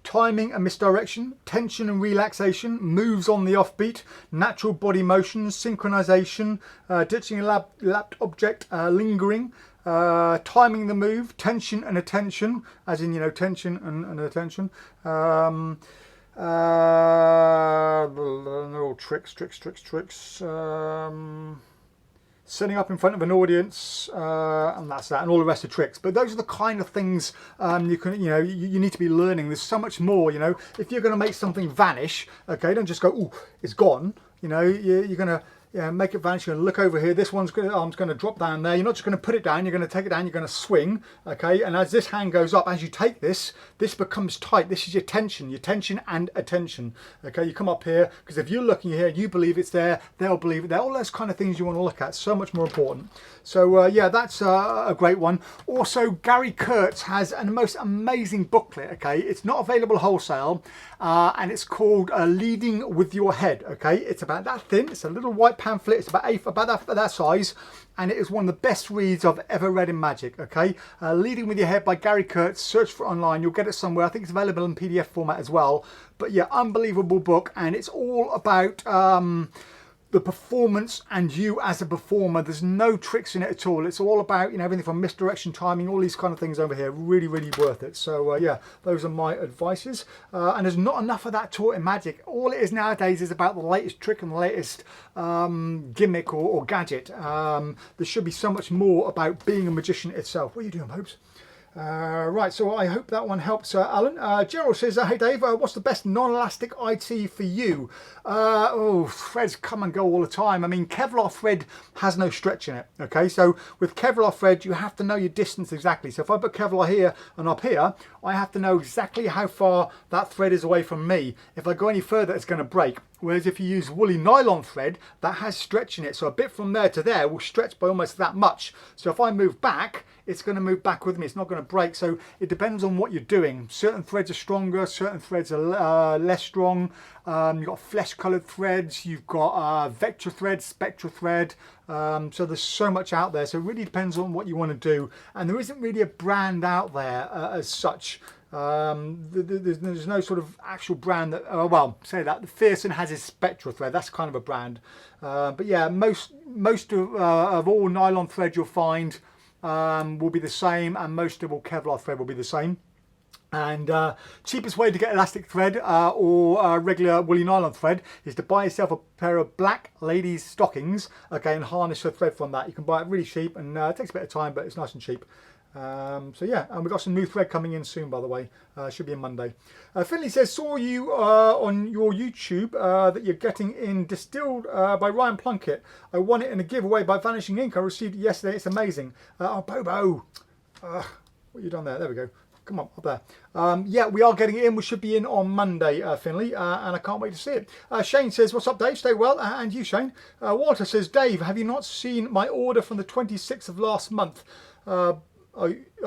timing and misdirection, tension and relaxation, moves on the offbeat, natural body motions, synchronization, ditching a lapped object, lingering, timing the move, tension and attention, as in, tension and attention. They're all tricks. Setting up in front of an audience, and that's that, and all the rest of tricks. But those are the kind of things you need to be learning. There's so much more. If you're going to make something vanish, okay, don't just go, ooh, it's gone. You're going to make it vanish. You're going to look over here. This arm's going to drop down there. You're not just going to put it down. You're going to take it down. You're going to swing, okay. And as this hand goes up, as you take this becomes tight. This is your tension and attention. Okay, you come up here because if you're looking here, you believe it's there. They'll believe it there. All those kind of things you want to look at. So much more important. So yeah, that's a great one. Also, Gary Kurtz has a most amazing booklet. Okay, it's not available wholesale, and it's called Leading with Your Head. Okay, it's about that thin. It's a little white pamphlet. It's about that size, and it is one of the best reads I've ever read in magic. Okay, Leading with Your Head by Gary Kurtz. Search for it online. You'll get it somewhere. I think it's available in PDF format as well. But yeah, unbelievable book, and it's all about the performance and you as a performer. There's no tricks in it at all. It's all about everything from misdirection, timing, all these kind of things over here. Really worth it. So yeah, those are my advices, and there's not enough of that taught in magic. All it is nowadays is about the latest trick and the latest gimmick or gadget. There should be so much more about being a magician itself. What are you doing, Popes? Right, so I hope that one helps, Alan. Gerald says, hey Dave, what's the best non-elastic IT for you? Threads come and go all the time. I mean, Kevlar thread has no stretch in it. Okay, so with Kevlar thread, you have to know your distance exactly. So if I put Kevlar here and up here, I have to know exactly how far that thread is away from me. If I go any further, it's going to break. Whereas if you use woolly nylon thread, that has stretch in it. So a bit from there to there will stretch by almost that much. So if I move back, it's going to move back with me. It's not going to break. So it depends on what you're doing. Certain threads are stronger, certain threads are less strong. You've got flesh coloured threads, you've got vector thread, spectra thread. So there's so much out there. So it really depends on what you want to do. And there isn't really a brand out there as such. There's no sort of actual brand that, well, say that the Fearson has his spectra thread. That's kind of a brand. But yeah, most of all nylon thread you'll find will be the same, and most of all Kevlar thread will be the same. And cheapest way to get elastic thread or regular woolly nylon thread is to buy yourself a pair of black ladies stockings, okay, and harness the thread from that. You can buy it really cheap, and it takes a bit of time, but it's nice and cheap. So yeah, and we've got some new thread coming in soon, by the way. Should be on Monday. Finley says, saw you on your YouTube that you're getting in distilled by Ryan Plunkett. I won it in a giveaway by Vanishing Ink. I received it yesterday. It's amazing. Oh, Bobo. What have you done there? There we go. come on, up there. Yeah, we are getting it in. We should be in on Monday, Finley, and I can't wait to see it. Shane says, what's up, Dave? Stay well. And you, Shane. Walter says, Dave, have you not seen my order from the 26th of last month?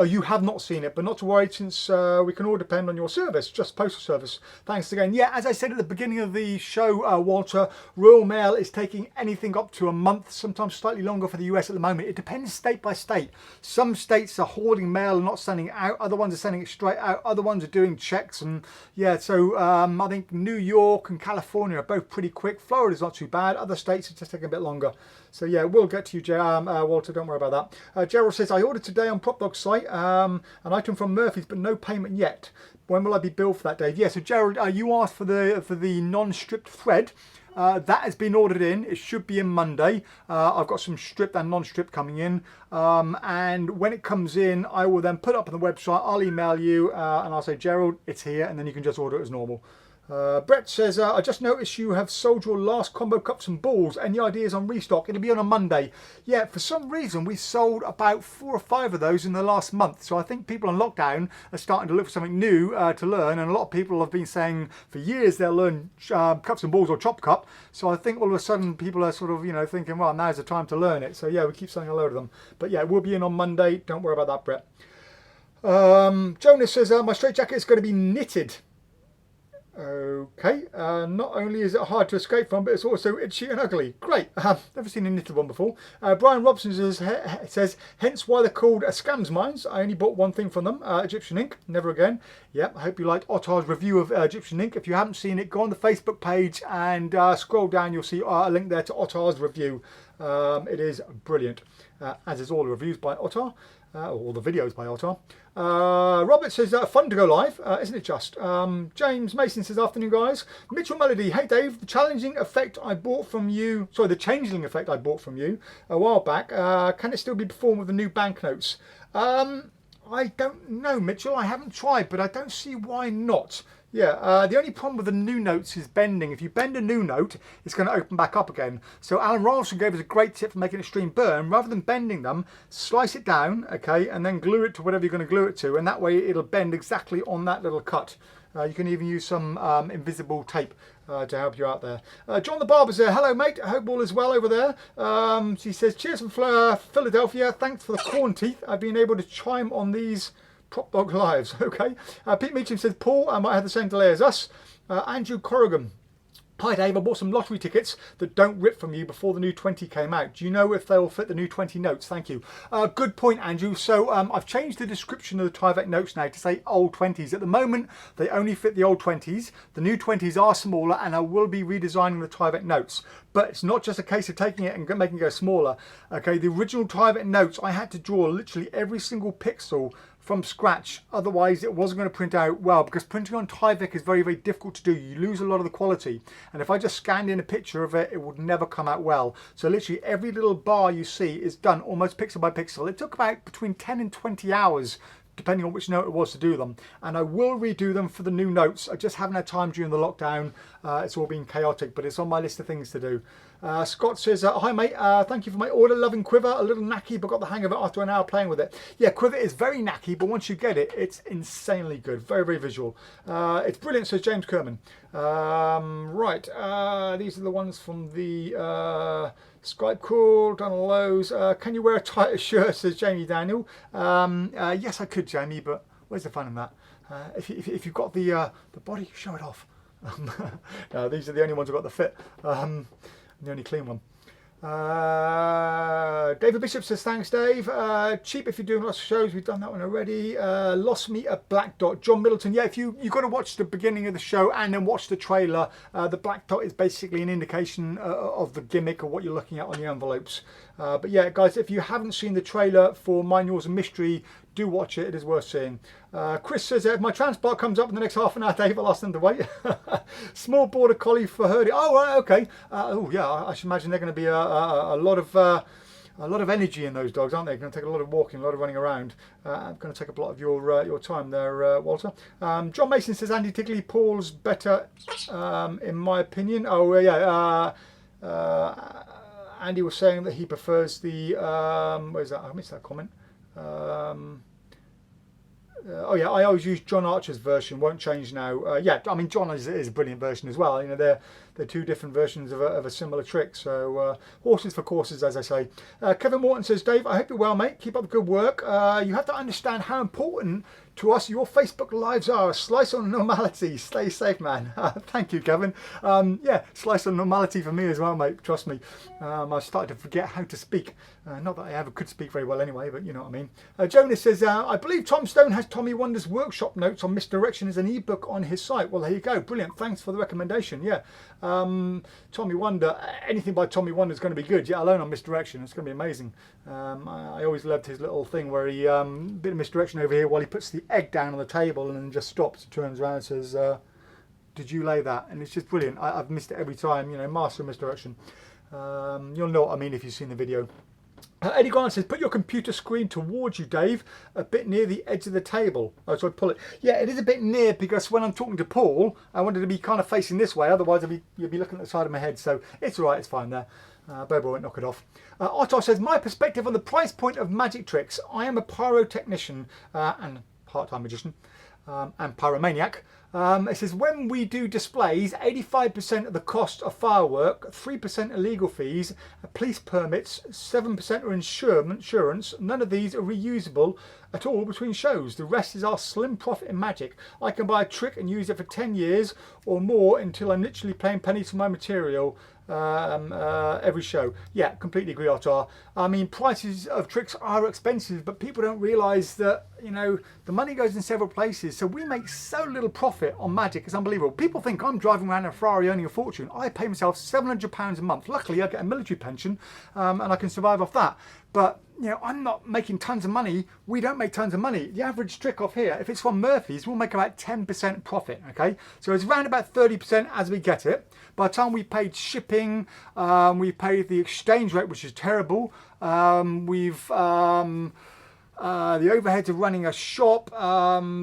You have not seen it, but not to worry, since we can all depend on your service, just postal service. Thanks again. Yeah, as I said at the beginning of the show, Walter, Royal Mail is taking anything up to a month, sometimes slightly longer for the US at the moment. It depends state by state. Some states are hoarding mail and not sending it out. Other ones are sending it straight out. Other ones are doing checks. And yeah, so I think New York and California are both pretty quick. Florida's not too bad. Other states are just taking a bit longer. So yeah, we'll get to you, Walter. Don't worry about that. Gerald says, I ordered today on PropDog site an item from Murphy's, but no payment yet. When will I be billed for that, Dave? Yeah, so Gerald, you asked for the non-stripped thread. That has been ordered in. It should be in Monday. I've got some stripped and non-stripped coming in. And when it comes in, I will then put it up on the website. I'll email you and I'll say, Gerald, it's here. And then you can just order it as normal. Brett says, I just noticed you have sold your last combo cups and balls. Any ideas on restock? It'll be on a Monday. Yeah, for some reason we sold about 4 or 5 of those in the last month. So I think people on lockdown are starting to look for something new to learn. And a lot of people have been saying for years they'll learn cups and balls or chop cup. So I think all of a sudden people are sort of, thinking, well, now's the time to learn it. So yeah, we keep selling a load of them. But yeah, we'll be in on Monday. Don't worry about that, Brett. Jonas says, my straitjacket is going to be knitted. Okay, not only is it hard to escape from, but it's also itchy and ugly. Great, never seen a knitted one before. Brian Robson says, hence why they're called scams mines. I only bought one thing from them, Egyptian ink, never again. Yep, I hope you liked Ottar's review of Egyptian ink. If you haven't seen it, go on the Facebook page and scroll down, you'll see a link there to Ottar's review. It is brilliant, as is all the reviews by Ottar. All the videos by Ottar. Robert says, fun to go live, isn't it just? James Mason says, afternoon guys. Mitchell Melody, hey Dave, the changeling effect I bought from you a while back, can it still be performed with the new banknotes? I don't know, Mitchell, I haven't tried, but I don't see why not. Yeah, the only problem with the new notes is bending. If you bend a new note, it's going to open back up again. So Alan Ralston gave us a great tip for making extreme burn. Rather than bending them, slice it down, okay, and then glue it to whatever you're going to glue it to, and that way it'll bend exactly on that little cut. You can even use some invisible tape to help you out there. John the Barber's there. Hello, mate. I hope all is well over there. She says, cheers from Philadelphia. Thanks for the corn teeth. I've been able to chime on these PropDog lives. Okay. Pete Meacham says, Paul, I might have the same delay as us. Andrew Corrigan. Hi Dave, I bought some lottery tickets that don't rip from you before the new 20 came out. Do you know if they'll fit the new 20 notes? Thank you. Good point, Andrew. So I've changed the description of the Tyvek notes now to say old 20s. At the moment, they only fit the old 20s. The new 20s are smaller, and I will be redesigning the Tyvek notes. But it's not just a case of taking it and making it go smaller. Okay, the original Tyvek notes, I had to draw literally every single pixel from scratch, otherwise it wasn't going to print out well, because printing on Tyvek is very, very difficult to do. You lose a lot of the quality, and if I just scanned in a picture of it, it would never come out well. So literally every little bar you see is done almost pixel by pixel. It took about between 10 and 20 hours depending on which note it was to do them, and I will redo them for the new notes. I just haven't had time during the lockdown. It's all been chaotic, but it's on my list of things to do. Scott says, hi mate, thank you for my order. Loving Quiver, a little knacky, but got the hang of it after an hour playing with it. Yeah, Quiver is very knacky, but once you get it, it's insanely good. Very, very visual. It's brilliant, says James Kerman. Right, these are the ones from the Skype call, done all those. Can you wear a tighter shirt, says Jamie Daniel. Yes, I could, Jamie, but where's the fun in that? If you've got the body, show it off. No, these are the only ones I've got the fit. The only clean one. David Bishop says, thanks Dave. Cheap if you're doing lots of shows. We've done that one already. Lost Me at Black Dot. John Middleton. Yeah, if you've got to watch the beginning of the show and then watch the trailer. The black dot is basically an indication of the gimmick of what you're looking at on the envelopes. But yeah, guys, if you haven't seen the trailer for Mine, Yours and Mystery, do watch it. It is worth seeing. Chris says, if my transport comes up in the next half an hour, Dave, I'll ask them to wait. Small border collie for herding. Oh, right, okay. Oh, yeah, I should imagine they're going to be a lot of energy in those dogs, aren't they? Going to take a lot of walking, a lot of running around. I'm going to take up a lot of your time there, Walter. John Mason says, Andy Tigley, Paul's better, in my opinion. Oh, yeah. Andy was saying that he prefers the, where's that? I missed that comment. oh yeah, I always use John Archer's version. Won't change now. Yeah, I mean John is a brilliant version as well. You know, they're two different versions of a similar trick. So horses for courses, as I say. Kevin Morton says, Dave, I hope you're well, mate. Keep up the good work. You have to understand how important to us your Facebook lives are. A slice on normality. Stay safe, man. Thank you, Kevin. Yeah, slice on normality for me as well, mate. Trust me. I started to forget how to speak. Not that I ever could speak very well anyway, but you know what I mean. Jonas says, I believe Tom Stone has Tommy Wonder's workshop notes on misdirection as an ebook on his site. Well, there you go. Brilliant. Thanks for the recommendation. Yeah. Tommy Wonder, anything by Tommy Wonder is going to be good. Yeah, alone on misdirection. It's going to be amazing. I always loved his little thing where he, bit of misdirection over here while he puts the egg down on the table and then just stops, turns around and says, did you lay that? And it's just brilliant. I've missed it every time, you know, master of misdirection. You'll know what I mean if you've seen the video. Eddie Grant says, put your computer screen towards you, Dave, a bit near the edge of the table. Oh, so I pull it. Yeah, it is a bit near because when I'm talking to Paul, I wanted to be kind of facing this way. Otherwise, you'd be looking at the side of my head. So it's all right. It's fine there. Bobo won't knock it off. Otto says, my perspective on the price point of magic tricks. I am a pyrotechnician and part-time magician and pyromaniac. It says, when we do displays, 85% of the cost of firework, 3% illegal fees, police permits, 7% are insurance. None of these are reusable at all between shows. The rest is our slim profit in magic. I can buy a trick and use it for 10 years or more until I'm literally paying pennies for my material every show. Yeah, completely agree, Ottar. I mean, prices of tricks are expensive, but people don't realise that, you know, the money goes in several places. So we make so little profit on magic. It's unbelievable. People think I'm driving around in a Ferrari earning a fortune. I pay myself £700 a month. Luckily, I get a military pension and I can survive off that. But, you know, I'm not making tons of money. We don't make tons of money. The average trick off here, if it's from Murphy's, we'll make about 10% profit, okay? So it's around about 30% as we get it. By the time we paid shipping, we paid the exchange rate, which is terrible. The overheads of running a shop,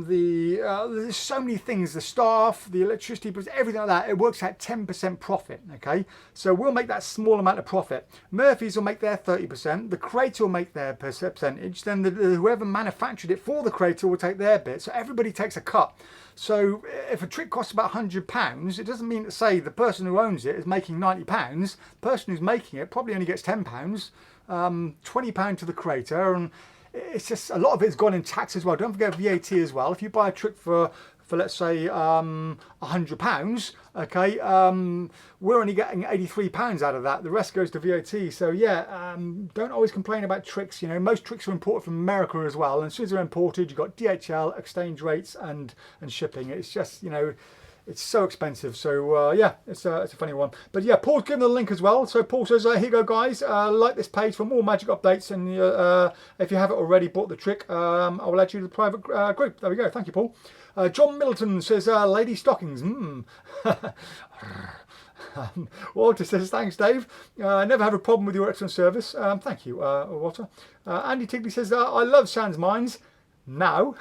there's so many things, the staff, the electricity, but everything like that, it works out 10% profit, okay? So we'll make that small amount of profit. Murphy's will make their 30%, the creator will make their percentage, then whoever manufactured it for the creator will take their bit, so everybody takes a cut. So if a trick costs about £100, it doesn't mean to say the person who owns it is making £90. The person who's making it probably only gets £10, £20 to the creator, and it's just a lot of it's gone in tax as well. Don't forget VAT as well. If you buy a trick for let's say £100, okay, we're only getting £83 out of that. The rest goes to VAT. So yeah, don't always complain about tricks. You know, most tricks are imported from America as well, and as soon as they're imported, you've got DHL, exchange rates, and shipping. It's just, you know, it's so expensive. So yeah, it's a funny one. But yeah, Paul's given the link as well. So Paul says, here you go, guys. Like this page for more magic updates. And if you haven't already bought the trick, I will add you to the private group. There we go. Thank you, Paul. John Middleton says, lady stockings. Walter says, thanks, Dave. I never have a problem with your excellent service. Thank you, Walter. Andy Tigley says, I love Sans Mines. Now.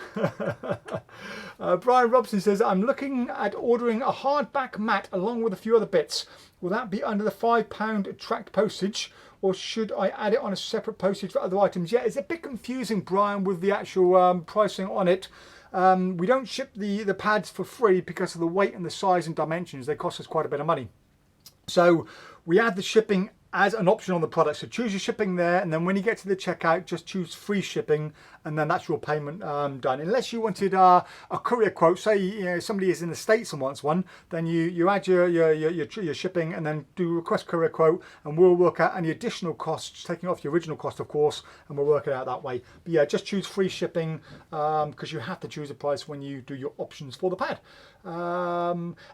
Brian Robson says, I'm looking at ordering a hardback mat along with a few other bits. Will that be under the £5 tracked postage, or should I add it on a separate postage for other items? Yeah, it's a bit confusing, Brian, with the actual pricing on it. We don't ship the pads for free because of the weight and the size and dimensions. They cost us quite a bit of money. So we add the shipping as an option on the product. So choose your shipping there, and then when you get to the checkout, just choose free shipping, and then that's your payment done. Unless you wanted a courier quote, say, you know, somebody is in the States and wants one, then you add your shipping and then do request courier quote, and we'll work out any additional costs, taking off your original cost, of course, and we'll work it out that way. But yeah, just choose free shipping because you have to choose a price when you do your options for the pad.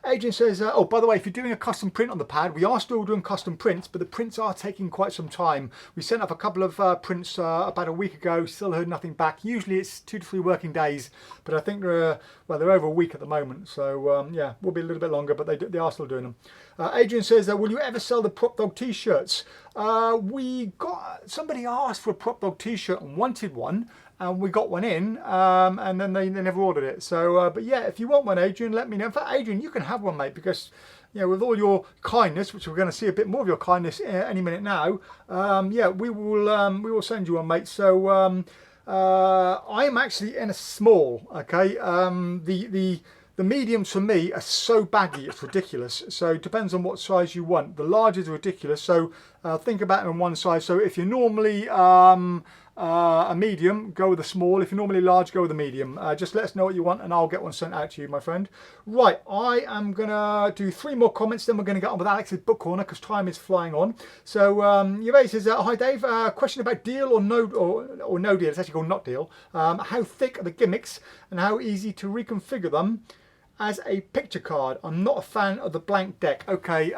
Adrian says, oh, by the way, if you're doing a custom print on the pad, we are still doing custom prints, but the prints are taking quite some time. We sent up a couple of prints about a week ago, still heard nothing back. Usually it's 2 to 3 working days, but I think they're over a week at the moment. So yeah, will be a little bit longer, but they are still doing them. Adrian says, will you ever sell the PropDog t-shirts? Somebody asked for a PropDog t-shirt and wanted one, and we got one in, and then they never ordered it. So, but yeah, if you want one, Adrian, let me know. In fact, Adrian, you can have one, mate, because, you know, with all your kindness, which we're going to see a bit more of your kindness any minute now, yeah, we will send you one, mate. So I'm actually in a small. Okay, the mediums for me are so baggy it's ridiculous. So it depends on what size you want. The large is ridiculous. So think about it in one size. So if you're normally a medium, go with a small. If you're normally large, go with a medium. Just let us know what you want and I'll get one sent out to you, my friend. Right, I am going to do 3 more comments, then we're going to get on with Alex's book corner because time is flying on. So Yves says, hi Dave, question about deal or no deal. It's actually called not deal. How thick are the gimmicks and how easy to reconfigure them as a picture card? I'm not a fan of the blank deck. Okay,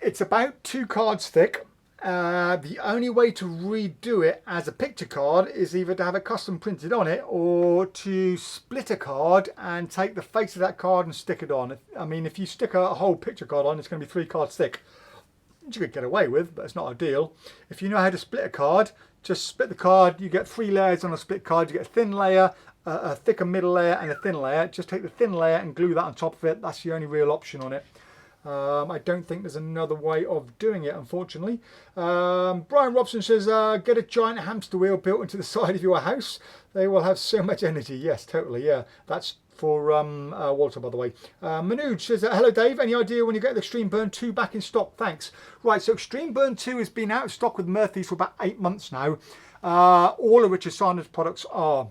it's about 2 cards thick. The only way to redo it as a picture card is either to have it custom printed on it or to split a card and take the face of that card and stick it on. I mean, if you stick a whole picture card on, it's going to be 3 cards thick. Which you could get away with, but it's not ideal. If you know how to split a card, just split the card. You get 3 layers on a split card. You get a thin layer, a thicker middle layer and a thin layer. Just take the thin layer and glue that on top of it. That's the only real option on it. I don't think there's another way of doing it, unfortunately. Brian Robson says, get a giant hamster wheel built into the side of your house. They will have so much energy. Yes, totally, yeah. That's for Walter, by the way. Manoj says, hello Dave, any idea when you get the Extreme Burn 2 back in stock? Thanks. Right, so Extreme Burn 2 has been out of stock with Murphy's for about 8 months now. All of Richard Sanders products are.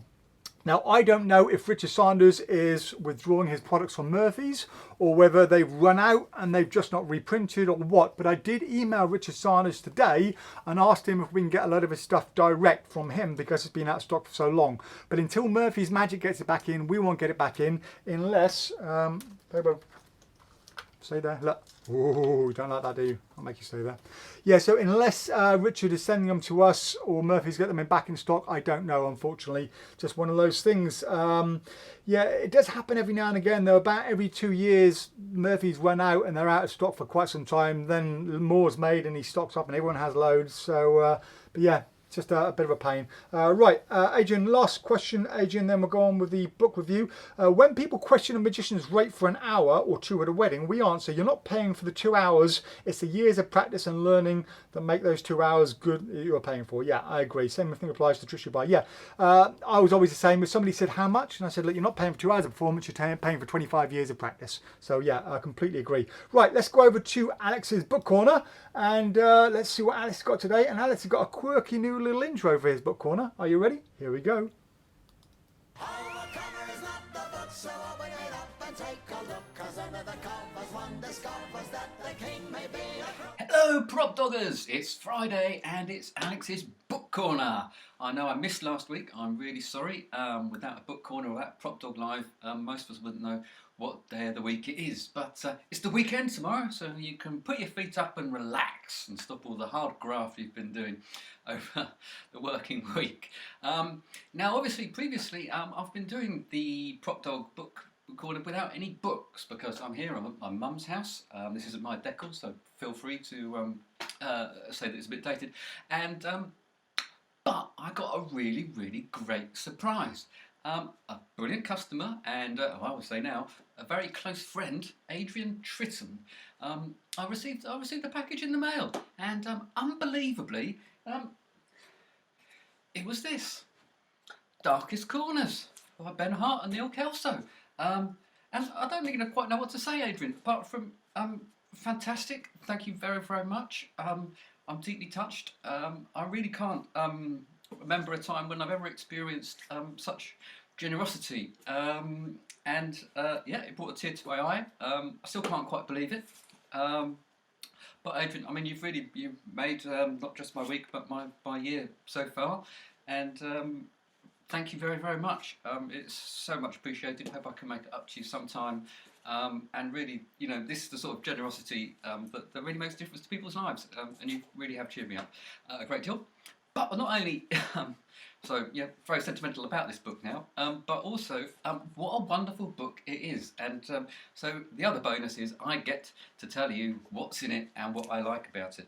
Now, I don't know if Richard Sanders is withdrawing his products from Murphy's or whether they've run out and they've just not reprinted or what. But I did email Richard Sanders today and asked him if we can get a lot of his stuff direct from him because it's been out of stock for so long. But until Murphy's Magic gets it back in, we won't get it back in unless... Stay there. Look. Oh, you don't like that, do you? I'll make you stay there. Yeah, so unless Richard is sending them to us or Murphy's get them back in stock, I don't know, unfortunately. Just one of those things. Yeah, it does happen every now and again, though. About every 2 years, Murphy's run out and they're out of stock for quite some time. Then more's made and he stocks up and everyone has loads. So, but yeah. Just a bit of a pain. Right, Adrian, last question, Adrian, then we'll go on with the book review. When people question a magician's rate for an hour or 2 at a wedding, we answer, you're not paying for the 2 hours. It's the years of practice and learning that make those 2 hours good you're paying for. Yeah, I agree. Same thing applies to Tricia Buy. Yeah, I was always the same. If somebody said, how much? And I said, look, you're not paying for 2 hours of performance, you're paying for 25 years of practice. So yeah, I completely agree. Right, let's go over to Alex's book corner and let's see what Alex got today. And Alex has got a quirky new little intro for his book corner. Are you ready? Here we go. Hello prop doggers, it's Friday and it's Alex's book corner. I know I missed last week, I'm really sorry. Without a book corner or without Prop Dog Live, most of us wouldn't know what day of the week it is. But it's the weekend tomorrow, so you can put your feet up and relax and stop all the hard graft you've been doing over the working week. Now obviously previously I've been doing the Prop Dog book recorded without any books because I'm here, I'm at my mum's house. This isn't my decor, so feel free to say that it's a bit dated. And but I got a really, really great surprise. A brilliant customer and I will say now a very close friend, Adrian Tritton. I received the package in the mail, and unbelievably, it was this Darkest Corners by Ben Hart and Neil Kelso. And I don't really quite know what to say, Adrian, apart from fantastic. Thank you very, very much. I'm deeply touched. I really can't remember a time when I've ever experienced such generosity. And yeah, it brought a tear to my eye. I still can't quite believe it. But Adrian, I mean, you've made not just my week, but my year so far. And thank you very, very much. It's so much appreciated. Hope I can make it up to you sometime. And really, you know, this is the sort of generosity that really makes a difference to people's lives. And you really have cheered me up a great deal. But not only, so yeah, very sentimental about this book now, but also what a wonderful book it is. And so the other bonus is I get to tell you what's in it and what I like about it.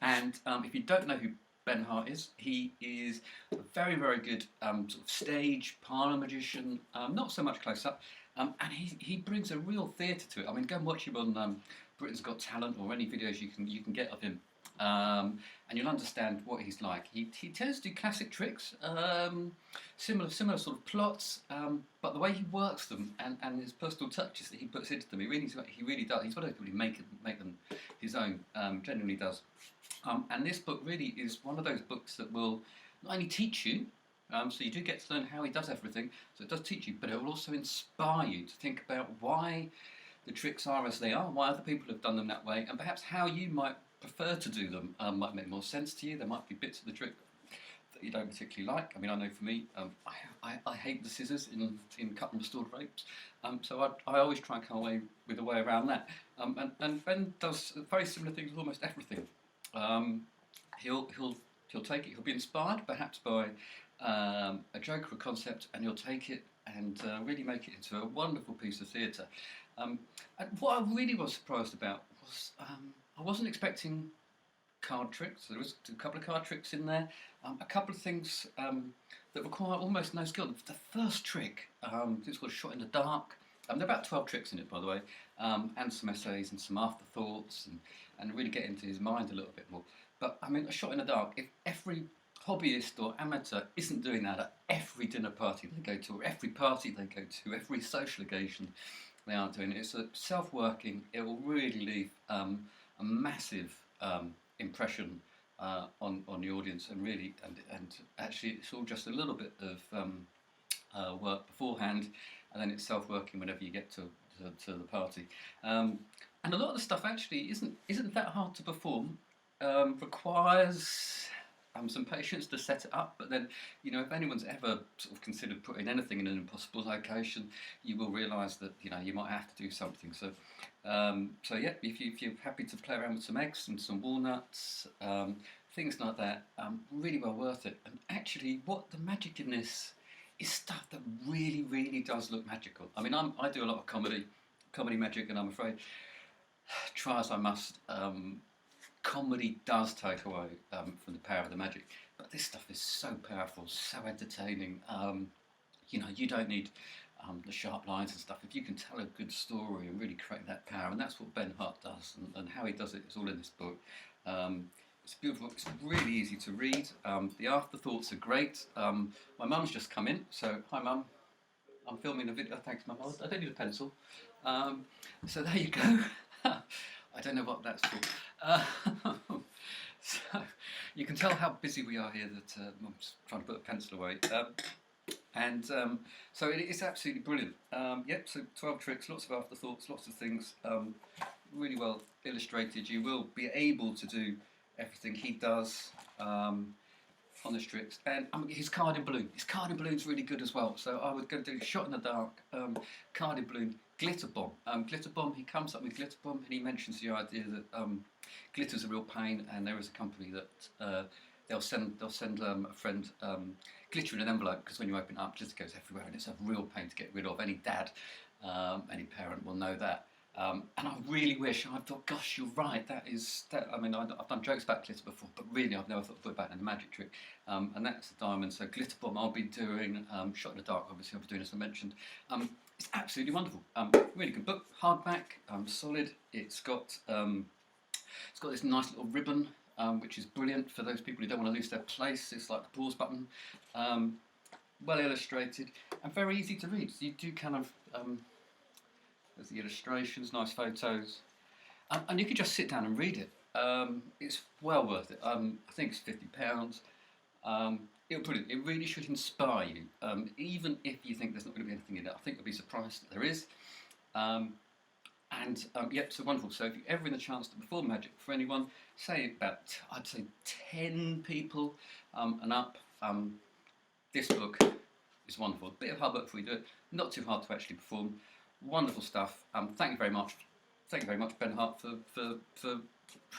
And if you don't know who Ben Hart is, he is a very, very good sort of stage parlour magician, not so much close up, and he brings a real theatre to it. I mean, go and watch him on Britain's Got Talent or any videos you can get of him. and you'll understand what he's like. He tends to do classic tricks, similar sort of plots, but the way he works them and his personal touches that he puts into them, he really does. He's got to really make them his own. Genuinely does. And this book really is one of those books that will not only teach you, so you do get to learn how he does everything, so it does teach you, but it will also inspire you to think about why the tricks are as they are, why other people have done them that way, and perhaps how you might prefer to do them. Might make more sense to you. There might be bits of the trick that you don't particularly like. I mean, I know for me, I hate the scissors in cut and restored ropes, so I always try and come away with a way around that. And Ben does very similar things with almost everything. He'll take it. He'll be inspired perhaps by a joke or a concept, and he'll take it and really make it into a wonderful piece of theatre. And what I really was surprised about was I wasn't expecting card tricks. There was a couple of card tricks in there, a couple of things that require almost no skill. The first trick, it's called Shot in the Dark. There are about 12 tricks in it, by the way, and some essays and some afterthoughts, and really get into his mind a little bit more. But I mean, a Shot in the Dark, if every hobbyist or amateur isn't doing that at every dinner party they go to, or every party they go to, every social occasion they aren't doing it, it's a self-working, it will really leave a massive impression on the audience, and really, and actually it's all just a little bit of work beforehand, and then it's self-working whenever you get to the party. And a lot of the stuff actually isn't that hard to perform. Requires some patience to set it up, but then, you know, if anyone's ever sort of considered putting anything in an impossible location, you will realise that, you know, you might have to do something. So yeah, if you're happy to play around with some eggs and some walnuts, things like that, really well worth it. And actually, what the magic in this is stuff that really, really does look magical. I mean, I do a lot of comedy magic, and I'm afraid, try as I must, comedy does take away from the power of the magic, but this stuff is so powerful, so entertaining. You know, you don't need the sharp lines and stuff. If you can tell a good story and really create that power, and that's what Ben Hart does, and how he does it is all in this book. It's beautiful. It's really easy to read. The afterthoughts are great. My mum's just come in, so hi mum. I'm filming a video. Thanks, mum. I don't need a pencil. So there you go. I don't know what that's for. So you can tell how busy we are here that Mum's trying to put a pencil away. So it's absolutely brilliant. Yep, so 12 tricks, lots of afterthoughts, lots of things, really well illustrated. You will be able to do everything he does on the tricks. And his card in balloon. His card in balloon's really good as well. So I would go do Shot in the Dark, card in balloon, glitter bomb. Glitter bomb, he comes up with glitter bomb, and he mentions the idea that glitter's a real pain, and there is a company that they'll send a friend glitter in an envelope, because when you open it up, glitter goes everywhere, and it's a real pain to get rid of. Any dad, any parent will know that. And I really wish, I thought, gosh, you're right, I mean, I've done jokes about glitter before, but really I've never thought to put about it in a magic trick. And that's the diamond. So glitter bomb I'll be doing, Shot in the Dark obviously I'll be doing, as I mentioned. It's absolutely wonderful. Really good book, hardback, solid. It's got this nice little ribbon, which is brilliant for those people who don't want to lose their place. It's like the pause button. Well illustrated and very easy to read. So you do kind of, there's the illustrations, nice photos, and you can just sit down and read it. It's well worth it. I think it's £50. It really should inspire you, even if you think there's not going to be anything in it. I think you'll be surprised that there is. Yep, so wonderful. So if you're ever in the chance to perform magic for anyone, say about, I'd say 10 people and up, this book is wonderful. A bit of hard work before you do it, not too hard to actually perform. Wonderful stuff. Thank you very much. Thank you very much, Ben Hart, for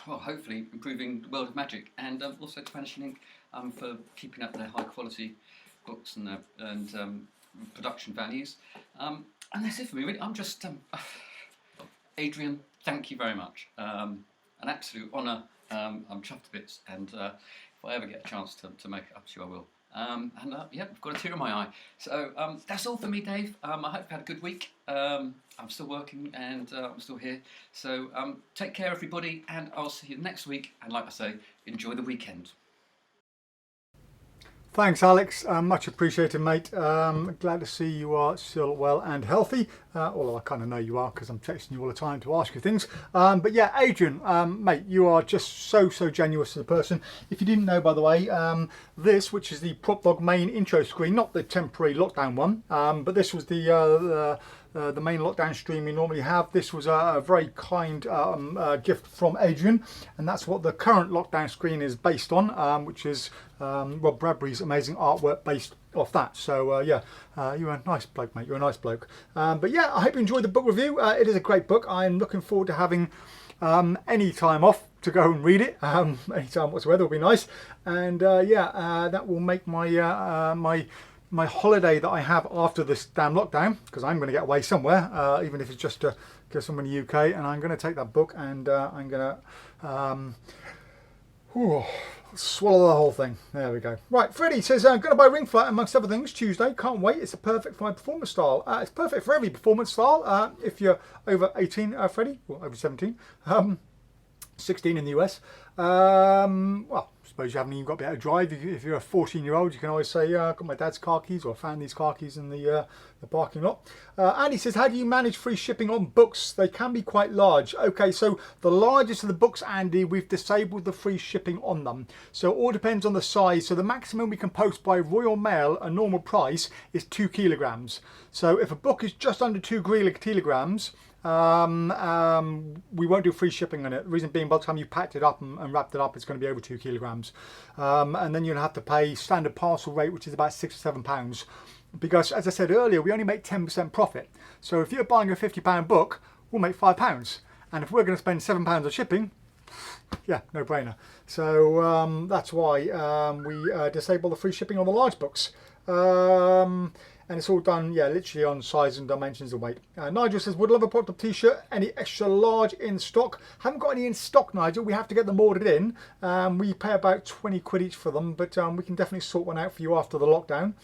hopefully improving the world of magic, and also to Vanishing Ink for keeping up their high quality books and production values. And that's it for me, really. I'm just Adrian, thank you very much. An absolute honour. I'm chuffed to bits, and if I ever get a chance to make it up to you, I will. Yeah, I've got a tear in my eye. So that's all for me, Dave. I hope you've had a good week. I'm still working and I'm still here. So take care, everybody, and I'll see you next week. And like I say, enjoy the weekend. Thanks, Alex. Much appreciated, mate. Glad to see you are still well and healthy. Although I kind of know you are because I'm texting you all the time to ask you things. But yeah, Adrian, mate, you are just so generous as a person. If you didn't know, by the way, this, which is the PropDog main intro screen, not the temporary lockdown one, but this was the main lockdown stream we normally have. This was a very kind gift from Adrian, and that's what the current lockdown screen is based on, which is Rob Bradbury's amazing artwork based off that. So yeah, you're a nice bloke, mate. You're a nice bloke. But yeah, I hope you enjoyed the book review. It is a great book. I'm looking forward to having any time off to go and read it. Any time whatsoever will be nice. And yeah, that will make my my holiday that I have after this damn lockdown, because I'm going to get away somewhere, even if it's just to go somewhere in the UK, and I'm going to take that book and I'm going to swallow the whole thing. There we go. Right, Freddie says, I'm going to buy Ring Flat amongst other things Tuesday. Can't wait. It's perfect for my performance style. It's perfect for every performance style. If you're over 18, Freddie, or over 17, 16 in the US. Well, I suppose you haven't even got to be able to drive. If you're a 14-year-old, you can always say, I've got my dad's car keys, or I found these car keys in the parking lot. Andy says, how do you manage free shipping on books? They can be quite large. Okay, so the largest of the books, Andy, we've disabled the free shipping on them. So it all depends on the size. So the maximum we can post by Royal Mail, a normal price, is 2 kilograms. So if a book is just under 2 kilograms, we won't do free shipping on it. The reason being, by the time you packed it up and wrapped it up, it's going to be over 2 kilograms. And then you'll have to pay standard parcel rate, which is about £6 or £7. Because, as I said earlier, we only make 10% profit. So if you're buying a £50 book, we'll make £5. And if we're going to spend £7 on shipping, yeah, no brainer. So that's why we disable the free shipping on the large books. And it's all done, yeah, literally on size and dimensions and weight. Nigel says, would love a PropDog t-shirt. Any extra large in stock? Haven't got any in stock, Nigel. We have to get them ordered in. We pay about 20 quid each for them, but we can definitely sort one out for you after the lockdown.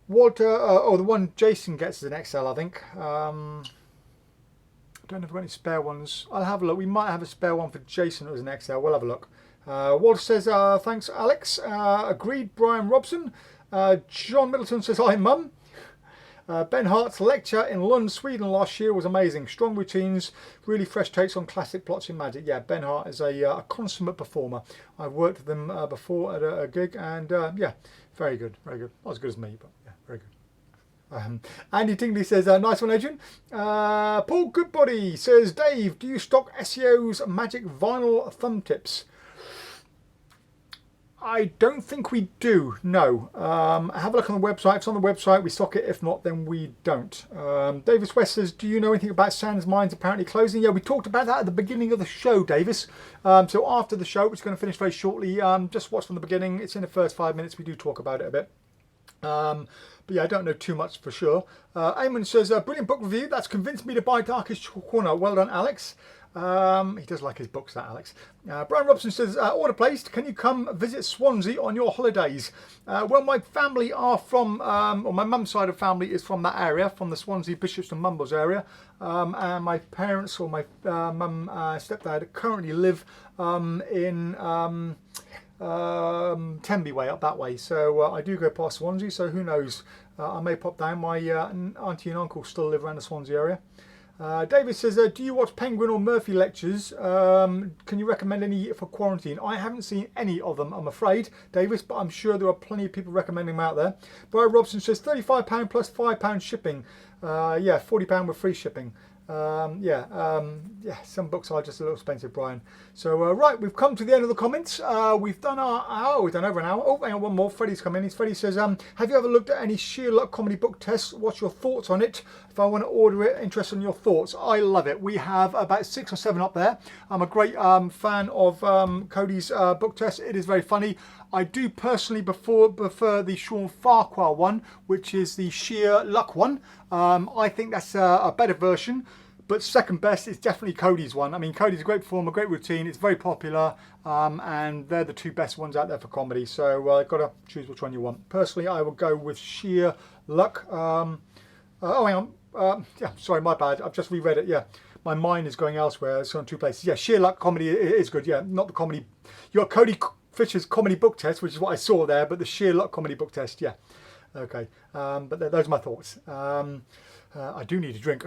Walter, the one Jason gets is an XL, I think. I don't know if we've got any spare ones. I'll have a look. We might have a spare one for Jason that was an XL. We'll have a look. Walter says, thanks, Alex. Agreed, Brian Robson. John Middleton says, hi, Mum. Ben Hart's lecture in Lund, Sweden last year was amazing. Strong routines, really fresh takes on classic plots in magic. Yeah, Ben Hart is a consummate performer. I've worked with him before at a gig, and yeah, very good, very good. Not as good as me, but yeah, very good. Andy Tingley says, nice one, Adrian. Paul Goodbody says, Dave, do you stock SEO's magic vinyl thumb tips? I don't think we do, no. Have a look on the website. If it's on the website, we stock it. If not, then we don't. Davis West says, do you know anything about Sands Mines apparently closing? Yeah, we talked about that at the beginning of the show, Davis. So after the show, which is going to finish very shortly, just watch from the beginning. It's in the first 5 minutes. We do talk about it a bit. But yeah, I don't know too much for sure. Eamon says, brilliant book review. That's convinced me to buy Darkest Corner. Well done, Alex. He does like his books, that Alex. Brian Robson says, order placed. Can you come visit Swansea on your holidays? Well, my family are from, or my mum's side of family is from that area, from the Swansea Bishops and Mumbles area. And my parents, or my mum, stepdad, currently live in Tenby way, up that way. So I do go past Swansea, so who knows? I may pop down. My auntie and uncle still live around the Swansea area. David says, do you watch Penguin or Murphy lectures? Can you recommend any for quarantine? I haven't seen any of them, I'm afraid, Davis, but I'm sure there are plenty of people recommending them out there. Brian Robson says, £35 plus £5 shipping. Yeah, £40 with free shipping. Yeah, some books are just a little expensive, Brian. So, right, we've come to the end of the comments. We've done our hour, we've done over an hour. Oh, hang on, one more. Freddie's come in. Freddie says, have you ever looked at any sheer luck comedy book tests? What's your thoughts on it? If I want to order it, interested in your thoughts. I love it. We have about 6 or 7 up there. I'm a great fan of Cody's book test. It is very funny. I do personally prefer the Sean Farquhar one, which is the sheer luck one. I think that's a better version. but second best is definitely Cody's one. I mean, Cody's a great performer, great routine. It's very popular, and they're the two best ones out there for comedy. So I've got to choose which one you want. Personally, I will go with Sheer Luck. Oh, hang on. Yeah, sorry, my bad. I've just reread it. Yeah, my mind is going elsewhere. It's on two places. Yeah, Sheer Luck comedy is good. Yeah, not the comedy. You got Cody Fisher's comedy book test, which is what I saw there, but the Sheer Luck comedy book test. Yeah, okay. But those are my thoughts. I do need a drink.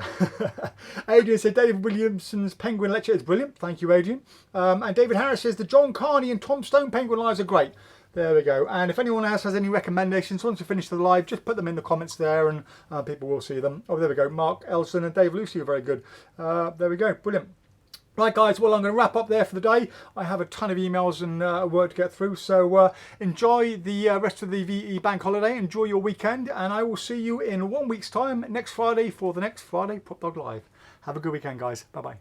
Adrian said David Williamson's Penguin lecture is brilliant. Thank you, Adrian. And David Harris says the John Carney and Tom Stone Penguin lives are great. There we go. And if anyone else has any recommendations, once we finish the live, just put them in the comments there and people will see them. Oh, there we go. Mark Elson and Dave Lucy are very good. There we go. Brilliant. Right, guys, well, I'm going to wrap up there for the day. I have a ton of emails and work to get through, so enjoy the rest of the VE bank holiday. Enjoy your weekend, and I will see you in 1 week's time, next Friday, for the next Friday PropDog Live. Have a good weekend, guys. Bye-bye.